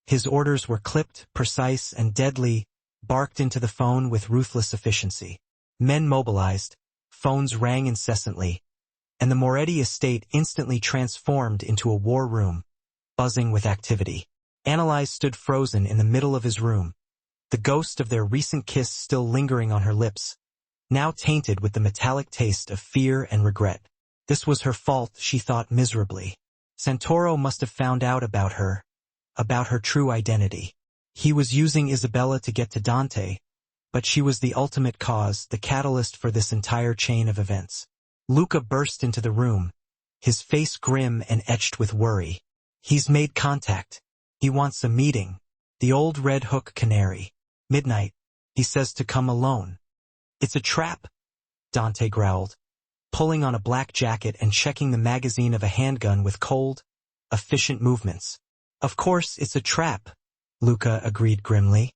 His orders were clipped, precise, and deadly, barked into the phone with ruthless efficiency. Men mobilized, phones rang incessantly, and the Moretti estate instantly transformed into a war room, buzzing with activity. Annalise stood frozen in the middle of his room, the ghost of their recent kiss still lingering on her lips, now tainted with the metallic taste of fear and regret. This was her fault, she thought miserably. Santoro must have found out about her true identity. He was using Isabella to get to Dante, but she was the ultimate cause, the catalyst for this entire chain of events. Luca burst into the room, his face grim and etched with worry. "He's made contact. He wants a meeting. The old Red Hook Canary. Midnight. He says to come alone." "It's a trap," Dante growled, pulling on a black jacket and checking the magazine of a handgun with cold, efficient movements. "Of course it's a trap," Luca agreed grimly.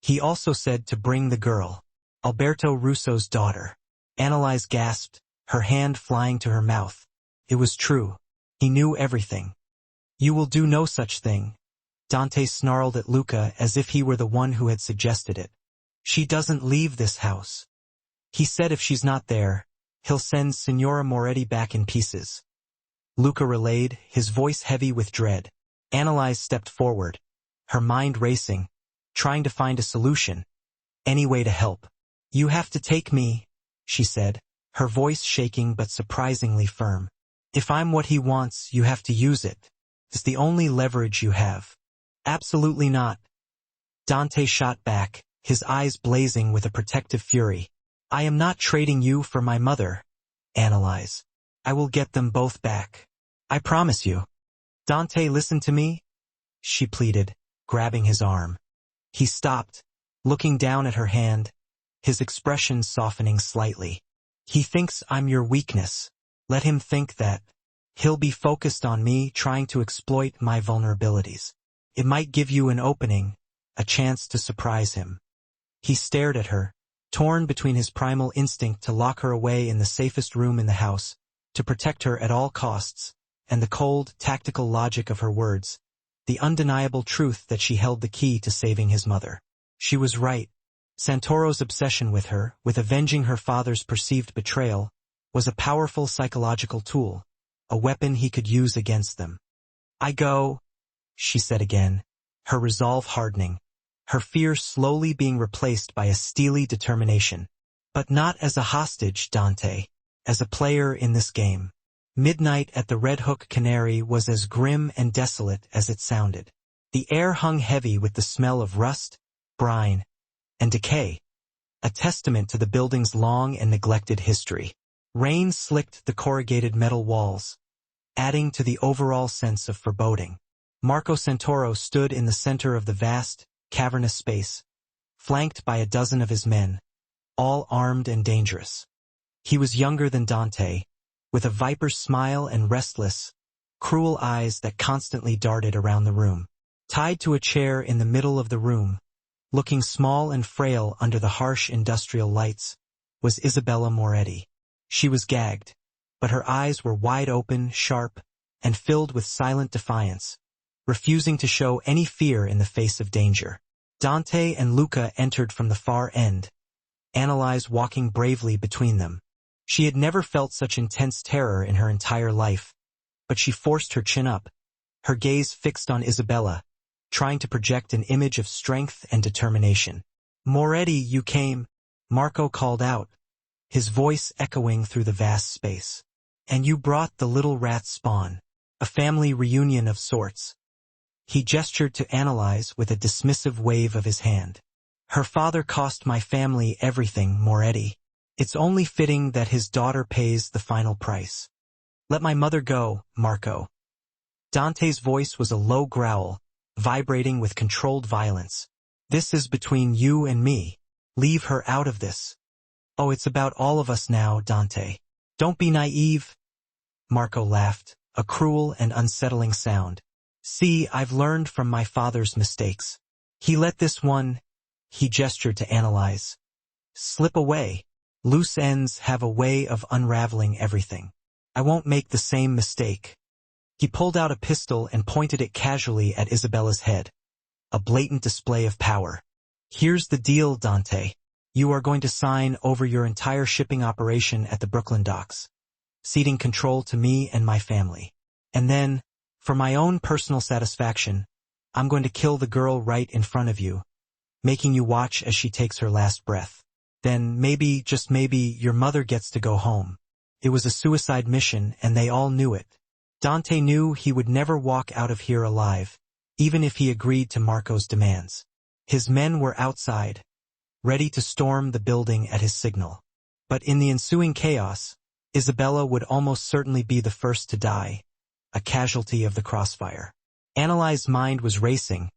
"He also said to bring the girl, Alberto Russo's daughter." Annalise gasped, her hand flying to her mouth. It was true. He knew everything. "You will do no such thing," Dante snarled at Luca as if he were the one who had suggested it. "She doesn't leave this house. He said if she's not there, he'll send Signora Moretti back in pieces." Luca relayed, his voice heavy with dread. Annalise stepped forward, her mind racing, trying to find a solution, any way to help. "You have to take me," she said, her voice shaking but surprisingly firm. "If I'm what he wants, you have to use it. It's the only leverage you have." "Absolutely not," Dante shot back, his eyes blazing with a protective fury. "I am not trading you for my mother, Annalise. I will get them both back. I promise you." "Dante, listen to me," she pleaded, grabbing his arm. He stopped, looking down at her hand, his expression softening slightly. "He thinks I'm your weakness. Let him think that. He'll be focused on me, trying to exploit my vulnerabilities. It might give you an opening, a chance to surprise him." He stared at her, torn between his primal instinct to lock her away in the safest room in the house, to protect her at all costs, and the cold, tactical logic of her words, the undeniable truth that she held the key to saving his mother. She was right. Santoro's obsession with her, with avenging her father's perceived betrayal, was a powerful psychological tool, a weapon he could use against them. "I go," she said again, her resolve hardening, her fear slowly being replaced by a steely determination. "But not as a hostage, Dante, as a player in this game." Midnight at the Red Hook Canary was as grim and desolate as it sounded. The air hung heavy with the smell of rust, brine, and decay, a testament to the building's long and neglected history. Rain slicked the corrugated metal walls, adding to the overall sense of foreboding. Marco Santoro stood in the center of the vast, cavernous space, flanked by a dozen of his men, all armed and dangerous. He was younger than Dante, with a viper's smile and restless, cruel eyes that constantly darted around the room. Tied to a chair in the middle of the room, looking small and frail under the harsh industrial lights, was Isabella Moretti. She was gagged, but her eyes were wide open, sharp, and filled with silent defiance, refusing to show any fear in the face of danger. Dante and Luca entered from the far end, Annalise walking bravely between them. She had never felt such intense terror in her entire life, but she forced her chin up, her gaze fixed on Isabella, trying to project an image of strength and determination. "Moretti, you came," Marco called out, his voice echoing through the vast space. "And you brought the little rat spawn. A family reunion of sorts." He gestured to Annalise with a dismissive wave of his hand. "Her father cost my family everything, Moretti. It's only fitting that his daughter pays the final price. Let my mother go, Marco." Dante's voice was a low growl, vibrating with controlled violence. "This is between you and me. Leave her out of this." "Oh, it's about all of us now, Dante. Don't be naive." Marco laughed, a cruel and unsettling sound. "See, I've learned from my father's mistakes. He let this one," he gestured to Annalise, "slip away. Loose ends have a way of unraveling everything. I won't make the same mistake." He pulled out a pistol and pointed it casually at Isabella's head, a blatant display of power. "Here's the deal, Dante. You are going to sign over your entire shipping operation at the Brooklyn docks, ceding control to me and my family. And then, for my own personal satisfaction, I'm going to kill the girl right in front of you, making you watch as she takes her last breath. Then maybe, just maybe, your mother gets to go home." It was a suicide mission, and they all knew it. Dante knew he would never walk out of here alive, even if he agreed to Marco's demands. His men were outside, ready to storm the building at his signal. But in the ensuing chaos, Isabella would almost certainly be the first to die, a casualty of the crossfire. Annalise's mind was racing,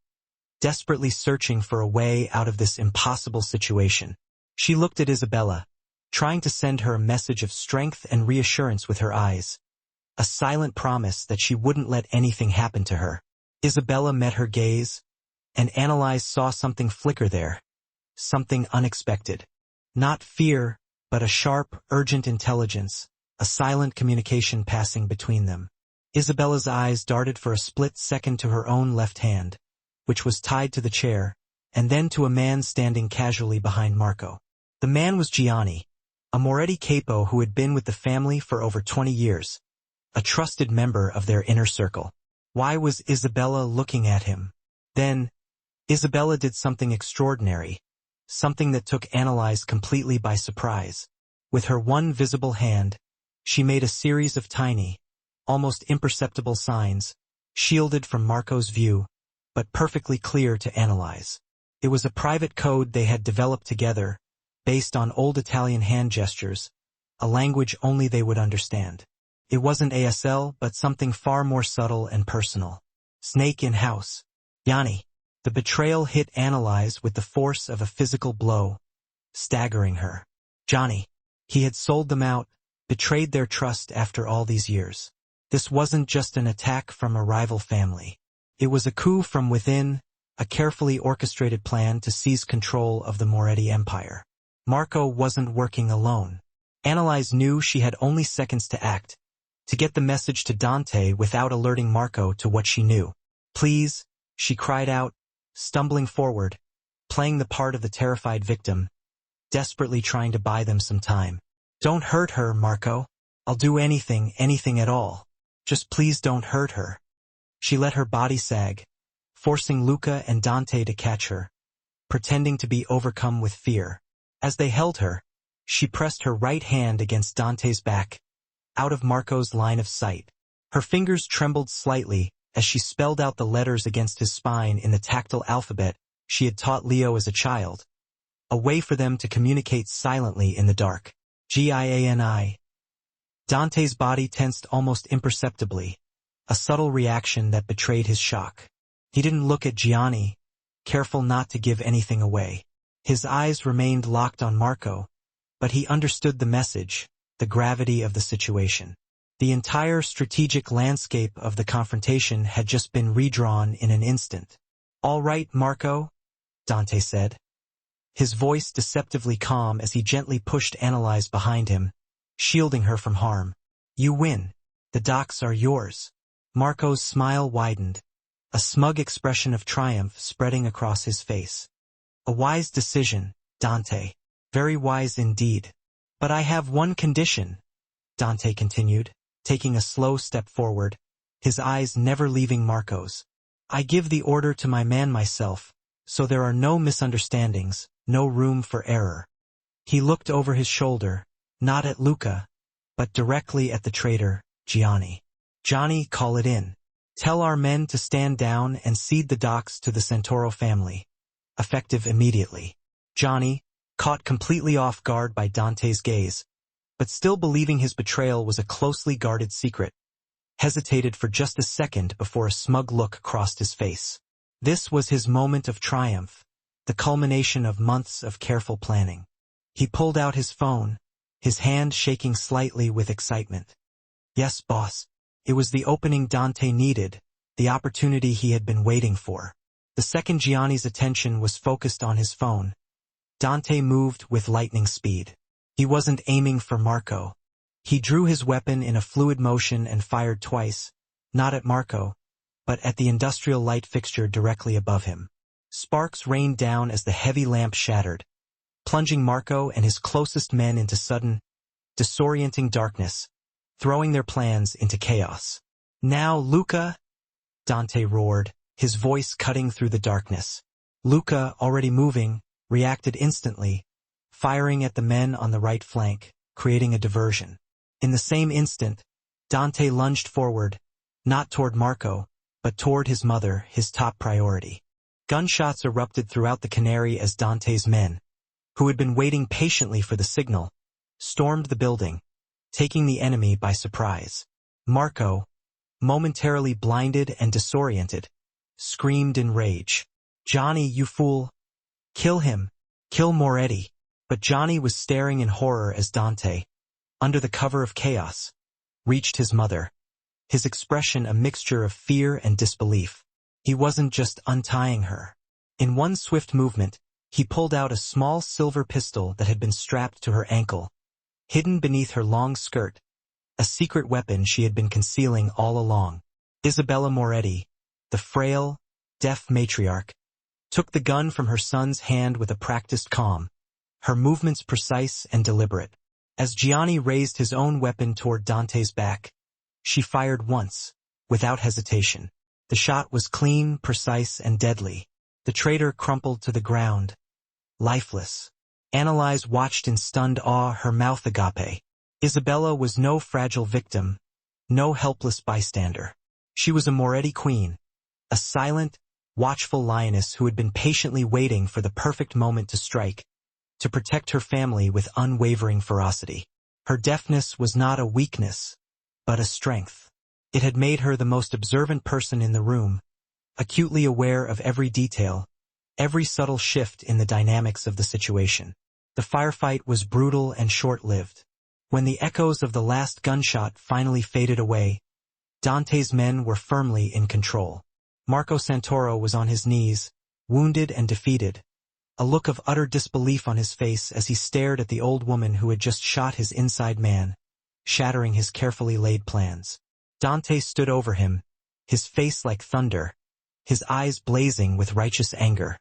desperately searching for a way out of this impossible situation. She looked at Isabella, trying to send her a message of strength and reassurance with her eyes, a silent promise that she wouldn't let anything happen to her. Isabella met her gaze, and Annalise saw something flicker there, something unexpected. Not fear, but a sharp, urgent intelligence, a silent communication passing between them. Isabella's eyes darted for a split second to her own left hand, which was tied to the chair, and then to a man standing casually behind Marco. The man was Gianni, a Moretti capo who had been with the family for over 20 years, a trusted member of their inner circle. Why was Isabella looking at him? Then, Isabella did something extraordinary, something that took Annalise completely by surprise. With her one visible hand, she made a series of tiny, almost imperceptible signs, shielded from Marco's view, but perfectly clear to Annalise. It was a private code they had developed together, based on old Italian hand gestures, a language only they would understand. It wasn't ASL, but something far more subtle and personal. "Snake in house. Yanni." The betrayal hit Annalise with the force of a physical blow, staggering her. Johnny. He had sold them out, betrayed their trust after all these years. This wasn't just an attack from a rival family. It was a coup from within, a carefully orchestrated plan to seize control of the Moretti Empire. Marco wasn't working alone. Annalise knew she had only seconds to act, to get the message to Dante without alerting Marco to what she knew. "Please," she cried out, stumbling forward, playing the part of the terrified victim, desperately trying to buy them some time. "Don't hurt her, Marco. I'll do anything at all. Just please don't hurt her." She let her body sag, forcing Luca and Dante to catch her, pretending to be overcome with fear. As they held her, she pressed her right hand against Dante's back, out of Marco's line of sight. Her fingers trembled slightly as she spelled out the letters against his spine in the tactile alphabet she had taught Leo as a child, a way for them to communicate silently in the dark. Gianni. Dante's body tensed almost imperceptibly, a subtle reaction that betrayed his shock. He didn't look at Gianni, careful not to give anything away. His eyes remained locked on Marco, but he understood the message, the gravity of the situation. The entire strategic landscape of the confrontation had just been redrawn in an instant. "All right, Marco," Dante said, his voice deceptively calm as he gently pushed Analyze behind him, shielding her from harm. You win. The docks are yours. Marco's smile widened, a smug expression of triumph spreading across his face. A wise decision, Dante. Very wise indeed. But I have one condition, Dante continued, taking a slow step forward, his eyes never leaving Marco's. I give the order to my man myself, so there are no misunderstandings, no room for error. He looked over his shoulder, not at Luca, but directly at the traitor, Gianni. Johnny, call it in. Tell our men to stand down and cede the docks to the Santoro family. Effective immediately. Johnny, caught completely off guard by Dante's gaze, but still believing his betrayal was a closely guarded secret, hesitated for just a second before a smug look crossed his face. This was his moment of triumph, the culmination of months of careful planning. He pulled out his phone, his hand shaking slightly with excitement. Yes, boss. It was the opening Dante needed, the opportunity he had been waiting for. The second Gianni's attention was focused on his phone, Dante moved with lightning speed. He wasn't aiming for Marco. He drew his weapon in a fluid motion and fired twice, not at Marco, but at the industrial light fixture directly above him. Sparks rained down as the heavy lamp shattered, plunging Marco and his closest men into sudden, disorienting darkness, throwing their plans into chaos. Now, Luca, Dante roared, his voice cutting through the darkness. Luca, already moving, reacted instantly, firing at the men on the right flank, creating a diversion. In the same instant, Dante lunged forward, not toward Marco, but toward his mother, his top priority. Gunshots erupted throughout the Canary as Dante's men, who had been waiting patiently for the signal, stormed the building, taking the enemy by surprise. Marco, momentarily blinded and disoriented, screamed in rage. Johnny, you fool! Kill him! Kill Moretti! But Johnny was staring in horror as Dante, under the cover of chaos, reached his mother, his expression a mixture of fear and disbelief. He wasn't just untying her. In one swift movement, he pulled out a small silver pistol that had been strapped to her ankle, hidden beneath her long skirt, a secret weapon she had been concealing all along. Isabella Moretti, the frail, deaf matriarch, took the gun from her son's hand with a practiced calm, her movements precise and deliberate. As Gianni raised his own weapon toward Dante's back, she fired once, without hesitation. The shot was clean, precise, and deadly. The traitor crumpled to the ground, lifeless. Analyze watched in stunned awe, her mouth agape. Isabella was no fragile victim, no helpless bystander. She was a Moretti queen, a silent, watchful lioness who had been patiently waiting for the perfect moment to strike, to protect her family with unwavering ferocity. Her deafness was not a weakness, but a strength. It had made her the most observant person in the room, acutely aware of every detail, every subtle shift in the dynamics of the situation. The firefight was brutal and short-lived. When the echoes of the last gunshot finally faded away, Dante's men were firmly in control. Marco Santoro was on his knees, wounded and defeated, a look of utter disbelief on his face as he stared at the old woman who had just shot his inside man, shattering his carefully laid plans. Dante stood over him, his face like thunder, his eyes blazing with righteous anger.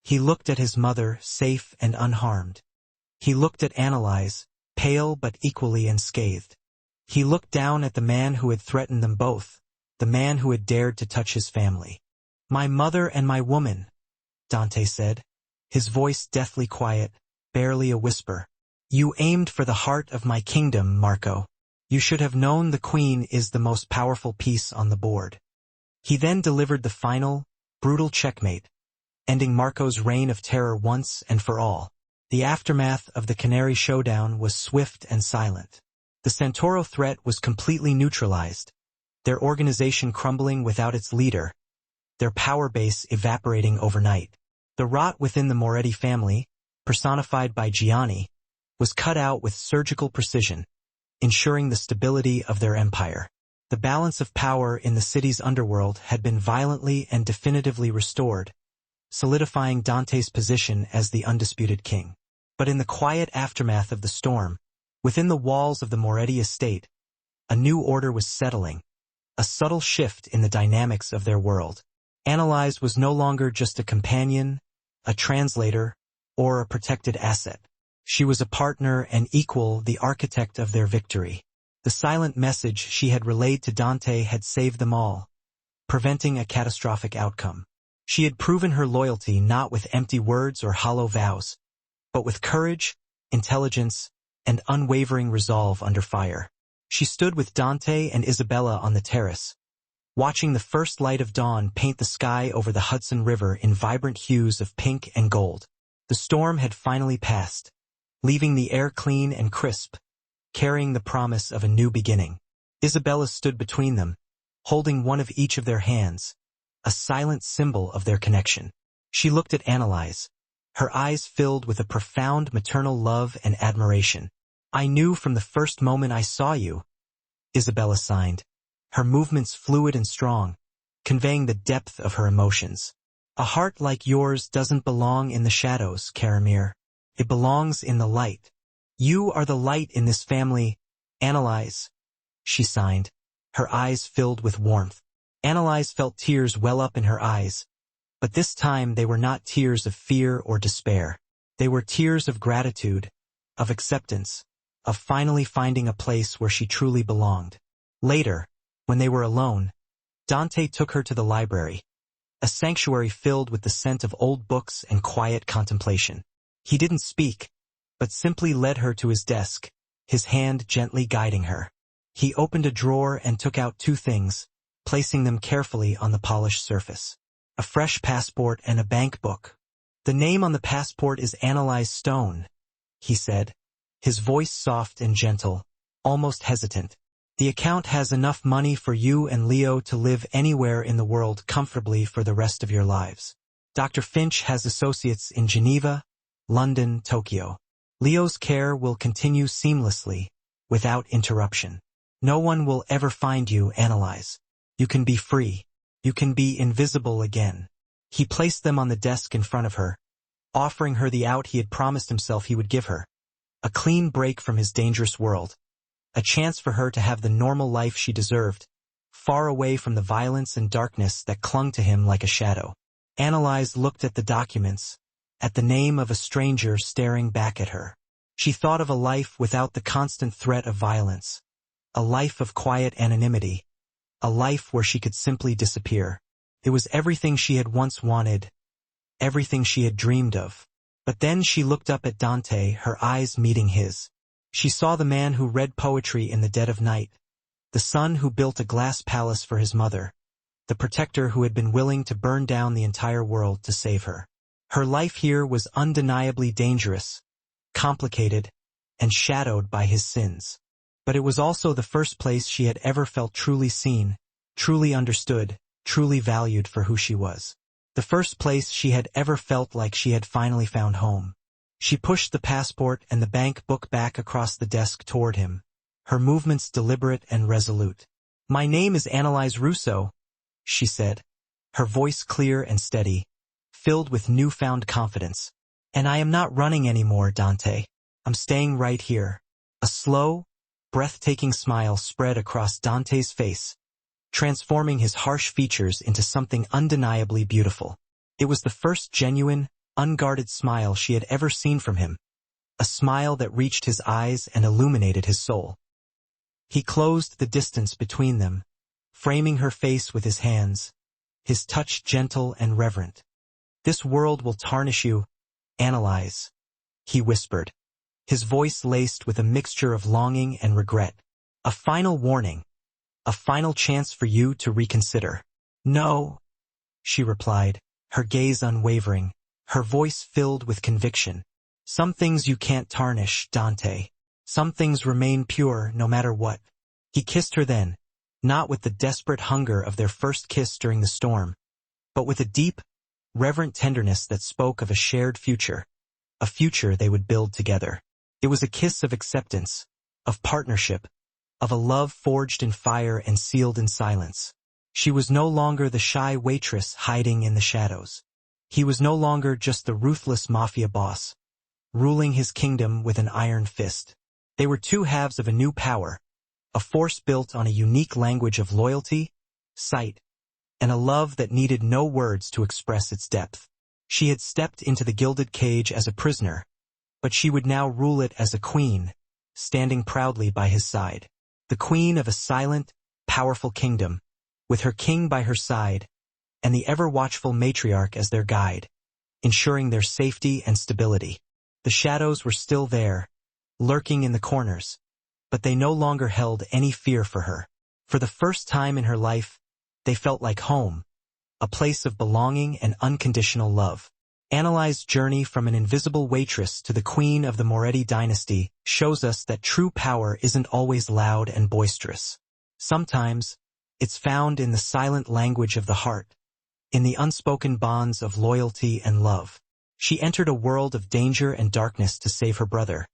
He looked at his mother, safe and unharmed. He looked at Analyze, pale but equally unscathed. He looked down at the man who had threatened them both, the man who had dared to touch his family. My mother and my woman, Dante said, his voice deathly quiet, barely a whisper. You aimed for the heart of my kingdom, Marco. You should have known the queen is the most powerful piece on the board. He then delivered the final, brutal checkmate, ending Marco's reign of terror once and for all. The aftermath of the Canary showdown was swift and silent. The Santoro threat was completely neutralized, their organization crumbling without its leader, their power base evaporating overnight. The rot within the Moretti family, personified by Gianni, was cut out with surgical precision, ensuring the stability of their empire. The balance of power in the city's underworld had been violently and definitively restored, solidifying Dante's position as the undisputed king. But in the quiet aftermath of the storm, within the walls of the Moretti estate, a new order was settling, a subtle shift in the dynamics of their world. Annalise was no longer just a companion, a translator, or a protected asset. She was a partner and equal, the architect of their victory. The silent message she had relayed to Dante had saved them all, preventing a catastrophic outcome. She had proven her loyalty not with empty words or hollow vows, but with courage, intelligence, and unwavering resolve under fire. She stood with Dante and Isabella on the terrace, watching the first light of dawn paint the sky over the Hudson River in vibrant hues of pink and gold. The storm had finally passed, leaving the air clean and crisp, carrying the promise of a new beginning. Isabella stood between them, holding one of each of their hands, a silent symbol of their connection. She looked at Annalise, her eyes filled with a profound maternal love and admiration. "I knew from the first moment I saw you," Isabella signed, her movements fluid and strong, conveying the depth of her emotions. "A heart like yours doesn't belong in the shadows, Caramir. It belongs in the light. You are the light in this family, Annalise," she signed, her eyes filled with warmth. Annalise felt tears well up in her eyes, but this time they were not tears of fear or despair. They were tears of gratitude, of acceptance, of finally finding a place where she truly belonged. Later, when they were alone, Dante took her to the library, a sanctuary filled with the scent of old books and quiet contemplation. He didn't speak, but simply led her to his desk, his hand gently guiding her. He opened a drawer and took out two things, placing them carefully on the polished surface. A fresh passport and a bank book. "The name on the passport is Annalise Stone," he said, his voice soft and gentle, almost hesitant. "The account has enough money for you and Leo to live anywhere in the world comfortably for the rest of your lives. Dr. Finch has associates in Geneva, London, Tokyo. Leo's care will continue seamlessly, without interruption. No one will ever find you, Annalise. You can be free. You can be invisible again." He placed them on the desk in front of her, offering her the out he had promised himself he would give her. A clean break from his dangerous world. A chance for her to have the normal life she deserved, far away from the violence and darkness that clung to him like a shadow. Annalise looked at the documents, at the name of a stranger staring back at her. She thought of a life without the constant threat of violence, a life of quiet anonymity, a life where she could simply disappear. It was everything she had once wanted, everything she had dreamed of. But then she looked up at Dante, her eyes meeting his. She saw the man who read poetry in the dead of night, the son who built a glass palace for his mother, the protector who had been willing to burn down the entire world to save her. Her life here was undeniably dangerous, complicated, and shadowed by his sins. But it was also the first place she had ever felt truly seen, truly understood, truly valued for who she was. The first place she had ever felt like she had finally found home. She pushed the passport and the bank book back across the desk toward him, her movements deliberate and resolute. "My name is Annalise Rousseau," she said, her voice clear and steady, filled with newfound confidence. "And I am not running anymore, Dante. I'm staying right here." A slow, breathtaking smile spread across Dante's face, transforming his harsh features into something undeniably beautiful. It was the first genuine, unguarded smile she had ever seen from him, a smile that reached his eyes and illuminated his soul. He closed the distance between them, framing her face with his hands, his touch gentle and reverent. "This world will tarnish you, Annalise," he whispered, his voice laced with a mixture of longing and regret. "A final warning, a final chance for you to reconsider." "No," she replied, her gaze unwavering, her voice filled with conviction. "Some things you can't tarnish, Dante. Some things remain pure no matter what." He kissed her then, not with the desperate hunger of their first kiss during the storm, but with a deep, reverent tenderness that spoke of a shared future, a future they would build together. It was a kiss of acceptance, of partnership, of a love forged in fire and sealed in silence. She was no longer the shy waitress hiding in the shadows. He was no longer just the ruthless Mafia boss, ruling his kingdom with an iron fist. They were two halves of a new power, a force built on a unique language of loyalty, sight, and a love that needed no words to express its depth. She had stepped into the gilded cage as a prisoner, but she would now rule it as a queen, standing proudly by his side. The queen of a silent, powerful kingdom, with her king by her side, and the ever-watchful matriarch as their guide, ensuring their safety and stability. The shadows were still there, lurking in the corners, but they no longer held any fear for her. For the first time in her life, they felt like home, a place of belonging and unconditional love. Analyze's journey from an invisible waitress to the queen of the Moretti dynasty shows us that true power isn't always loud and boisterous. Sometimes, it's found in the silent language of the heart, in the unspoken bonds of loyalty and love. She entered a world of danger and darkness to save her brother.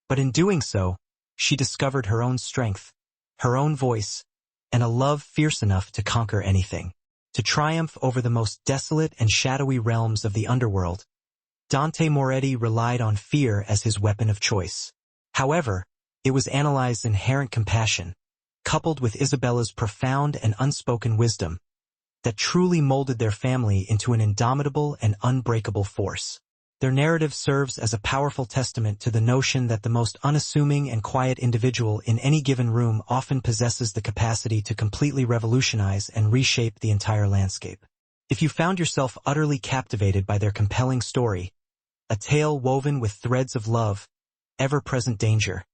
But in doing so, she discovered her own strength, her own voice, and a love fierce enough to conquer anything. To triumph over the most desolate and shadowy realms of the underworld, Dante Moretti relied on fear as his weapon of choice. However, it was Analyze's inherent compassion, coupled with Isabella's profound and unspoken wisdom, that truly molded their family into an indomitable and unbreakable force. Their narrative serves as a powerful testament to the notion that the most unassuming and quiet individual in any given room often possesses the capacity to completely revolutionize and reshape the entire landscape. If you found yourself utterly captivated by their compelling story, a tale woven with threads of love, ever-present danger,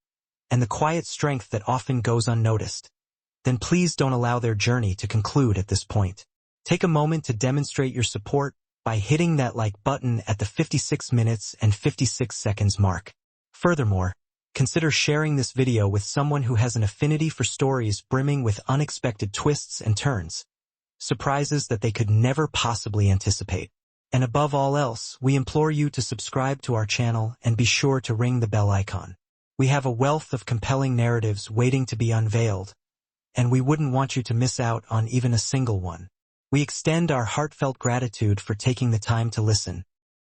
and the quiet strength that often goes unnoticed, then please don't allow their journey to conclude at this point. Take a moment to demonstrate your support by hitting that like button at the 56 minutes and 56 seconds mark. Furthermore, consider sharing this video with someone who has an affinity for stories brimming with unexpected twists and turns, surprises that they could never possibly anticipate. And above all else, we implore you to subscribe to our channel and be sure to ring the bell icon. We have a wealth of compelling narratives waiting to be unveiled, and we wouldn't want you to miss out on even a single one. We extend our heartfelt gratitude for taking the time to listen,